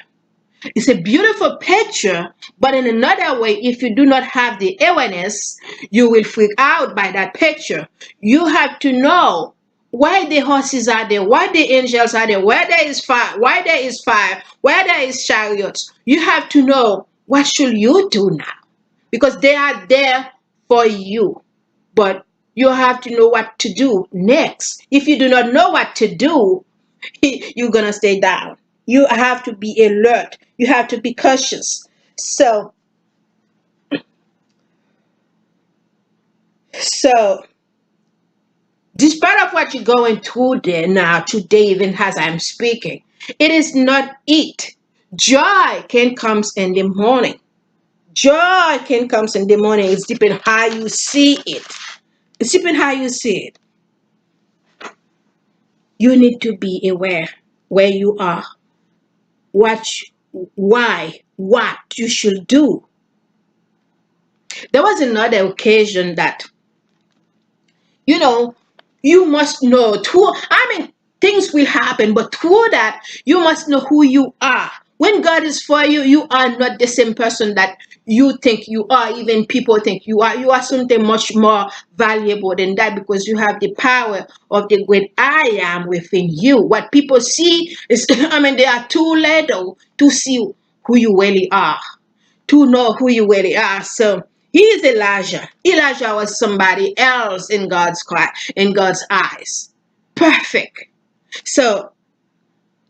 It's a beautiful picture, but in another way, if you do not have the awareness, you will freak out by that picture. You have to know why the horses are there, why the angels are there, where there is fire, where there is chariots. You have to know what should you do now, because they are there for you. But you have to know what to do next. If you do not know what to do, you're gonna stay down. You have to be alert. You have to be cautious. So despite of what you're going through there now today, even as I'm speaking, it is not it. Joy can comes in the morning. Joy can comes in the morning. It's depending how you see it. It's depending how you see it. You need to be aware where you are, what, why, what you should do. There was another occasion that, you know, you must know through, I mean, things will happen, but through that, you must know who you are. When God is for you, you are not the same person that you think you are, even people think you are. You are something much more valuable than that, because you have the power of the great I am within you. What people see is, I mean, they are too little to see who you really are, to know who you really are. So he is Elijah. Elijah was somebody else in God's eyes. Perfect. So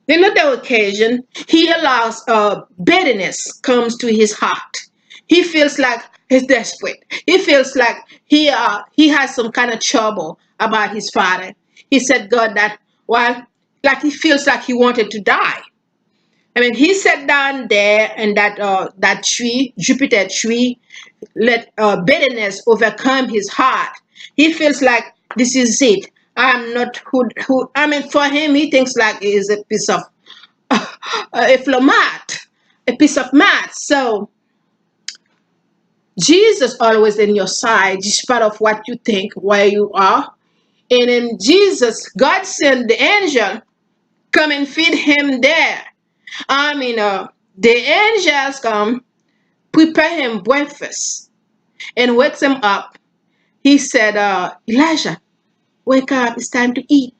another occasion, he allows bitterness comes to his heart. He feels like he's desperate. He feels like he has some kind of trouble about his father. He said God that, well, like he feels like he wanted to die. I mean, he sat down there and that tree, Jupiter tree, let bitterness overcome his heart. He feels like this is it. I'm not who. I mean, for him, he thinks like it is a piece of a floor mat, a piece of mat. So Jesus always in your side, despite of what you think, where you are. And in Jesus, God sent the angel come and feed him there. I mean, the angels come, prepare him breakfast, and wakes him up. He said, Elijah, wake up, it's time to eat.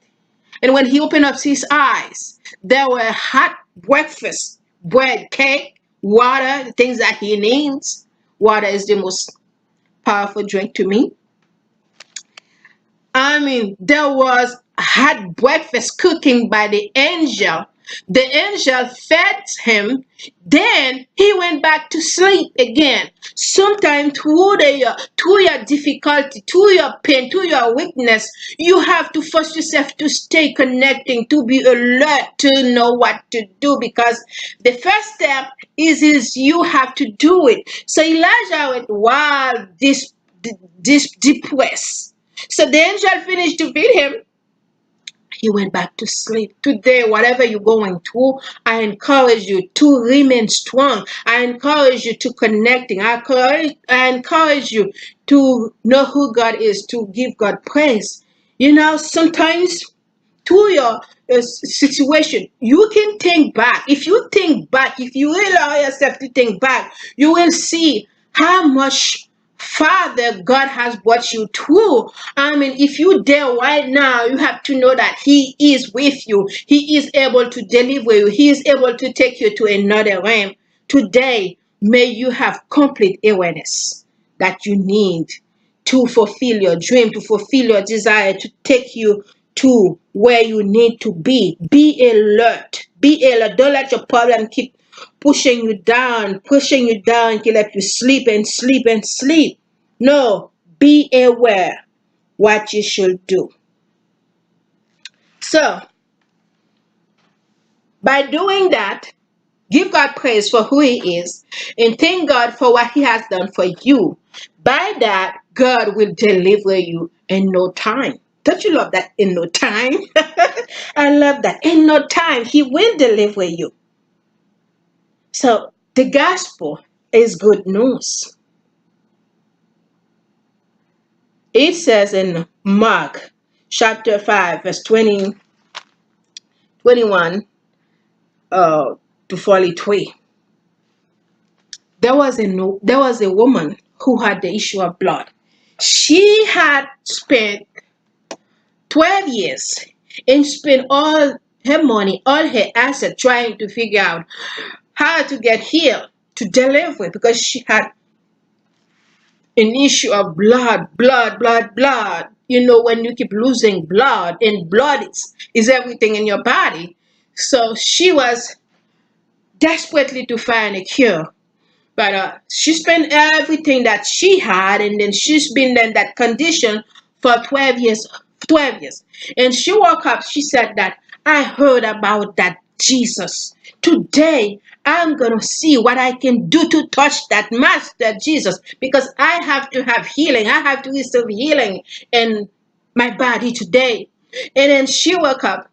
And when he opened up his eyes, there were hot breakfast, bread, cake, water, the things that he needs. Water is the most powerful drink to me. I mean, there was hot breakfast cooking by the angel. The angel fed him. Then he went back to sleep again. Sometimes through your difficulty, through your pain, through your weakness, you have to force yourself to stay connecting, to be alert, to know what to do. Because the first step is you have to do it. So Elijah went wild, this depressed. So the angel finished to feed him. He went back to sleep. Today, whatever you're going through, I encourage you to remain strong. I encourage you to connecting. I encourage you to know who God is, to give God praise. Sometimes to your situation, you can think back. If you think back, if you allow yourself to think back, you will see how much farther God has brought you through. I mean, if you there right now, you have to know that He is with you. He is able to deliver you. He is able to take you to another realm. Today, may you have complete awareness that you need to fulfill your dream, to fulfill your desire, to take you to where you need to be. Be alert. Be alert. Don't let your problem keep pushing you down, to let you sleep and sleep and sleep. No, be aware what you should do. So, by doing that, give God praise for who He is and thank God for what He has done for you. By that, God will deliver you in no time. Don't you love that? In no time? I love that. In no time, He will deliver you. So, the gospel is good news. It says in Mark chapter 5, verse 21 to 43. There was a woman who had the issue of blood. She had spent 12 years and spent all her money, all her assets trying to figure out how to get healed, to deliver, because she had an issue of blood. When you keep losing blood, and blood is everything in your body. So she was desperately to find a cure. But she spent everything that she had, and then she's been in that condition for 12 years. 12 years. And she woke up, she said that, I heard about that Jesus. Today, I'm going to see what I can do to touch that Master Jesus, because I have to have healing. I have to receive healing in my body today. And then she woke up.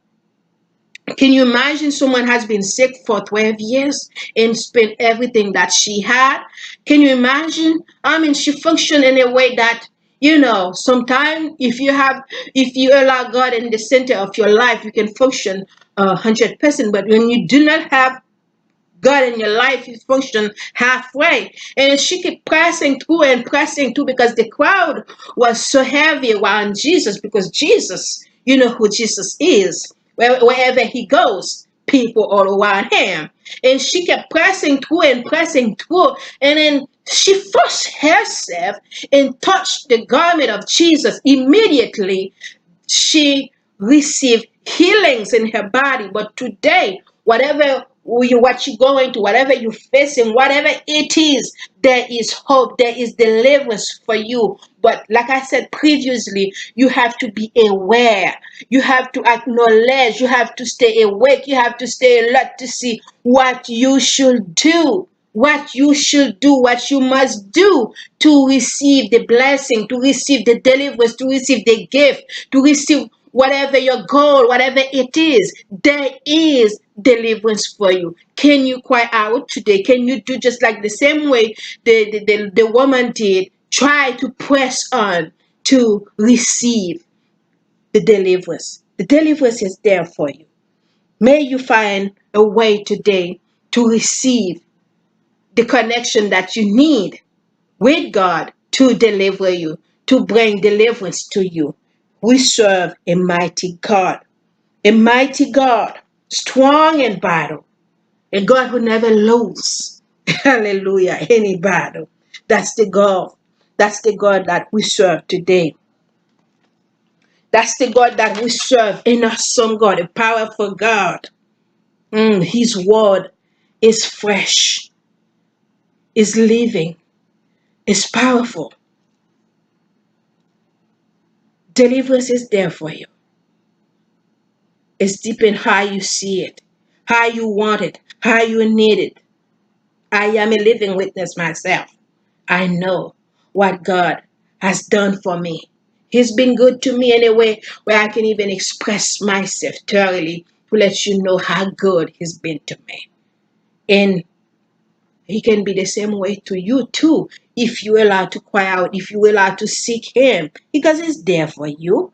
Can you imagine someone has been sick for 12 years and spent everything that she had? Can you imagine? I mean, she functioned in a way that, sometimes if you allow God in the center of your life, you can function 100%. But when you do not have God in your life, you function halfway. And she kept pressing through and pressing through, because the crowd was so heavy around Jesus, because Jesus, you know who Jesus is. Wherever he goes, people all around him. And she kept pressing through and pressing through. And then she forced herself and touched the garment of Jesus. Immediately, she received healings in her body. But today, what you're going to, whatever you're facing, whatever it is, there is hope, there is deliverance for you. But like I said previously, you have to be aware, you have to acknowledge, you have to stay awake, you have to stay alert to see what you should do, what you must do to receive the blessing, to receive the deliverance, to receive the gift, to receive whatever your goal, whatever it is. There is deliverance for you. Can you cry out today? Can you do just like the same way the woman did? Try to press on to receive the deliverance. The deliverance is there for you. May you find a way today to receive the connection that you need with God to deliver you, to bring deliverance to you. We serve a mighty God, strong in battle, a God who never loses. Hallelujah, any battle. That's the God. That's the God that we serve today. That's the God that we serve, an awesome God, a powerful God. His word is fresh, is living, is powerful. Deliverance is there for you. It's deep in how you see it, how you want it, how you need it. I am a living witness myself. I know what God has done for me. He's been good to me in a way where I can even express myself thoroughly to let you know how good He's been to me. And He can be the same way to you too if you allow to cry out, if you allow to seek Him, because He's there for you.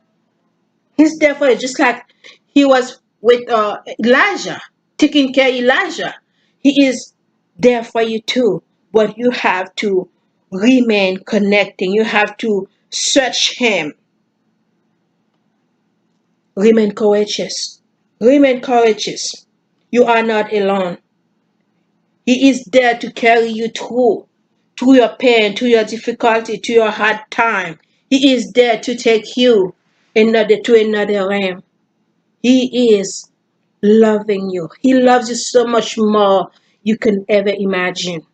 He's there for you, just like He was with Elijah, taking care of Elijah. He is there for you too, but you have to remain connecting. You have to search Him. Remain courageous. Remain courageous. You are not alone. He is there to carry you through your pain, through your difficulty, to your hard time. He is there to take you to another realm. He is loving you. He loves you so much more you can ever imagine.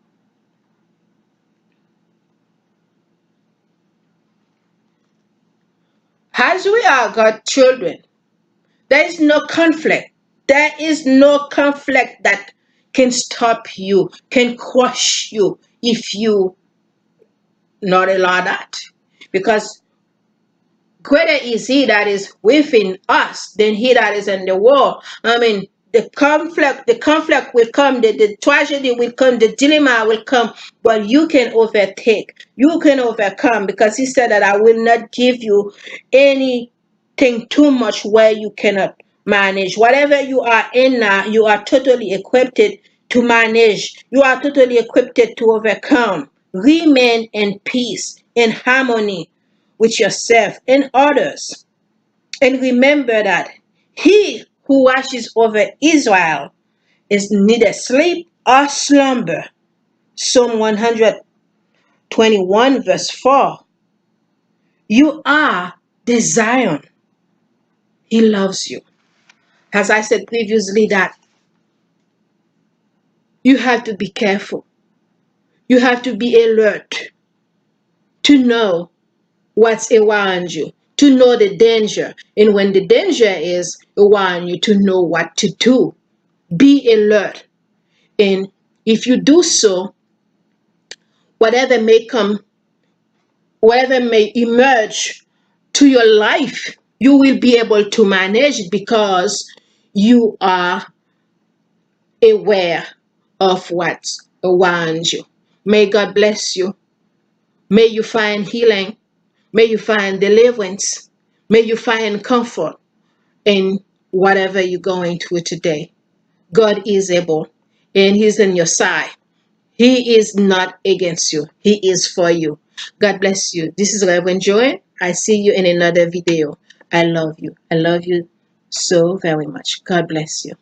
As we are God's children, there is no conflict. There is no conflict that can stop you, can crush you if you not allow that. Because greater is He that is within us than he that is in the world. I mean, the conflict will come, the tragedy will come, the dilemma will come, but you can overtake, you can overcome, because He said that I will not give you anything too much where you cannot manage. Whatever you are in now, you are totally equipped to manage. You are totally equipped to overcome. Remain in peace, in harmony with yourself and others. And remember that He who watches over Israel is neither sleep or slumber. Psalm 121, verse 4. You are the Zion. He loves you. As I said previously, that you have to be careful. You have to be alert to know what's around you, to know the danger. And when the danger is around you, to know what to do. Be alert. And if you do so, whatever may come, whatever may emerge to your life, you will be able to manage it because you are aware of what's around you. May God bless you. May you find healing. May you find deliverance. May you find comfort in whatever you're going through today. God is able, and He's on your side. He is not against you. He is for you. God bless you. This is Reverend Joy. I see you in another video. I love you. I love you so very much. God bless you.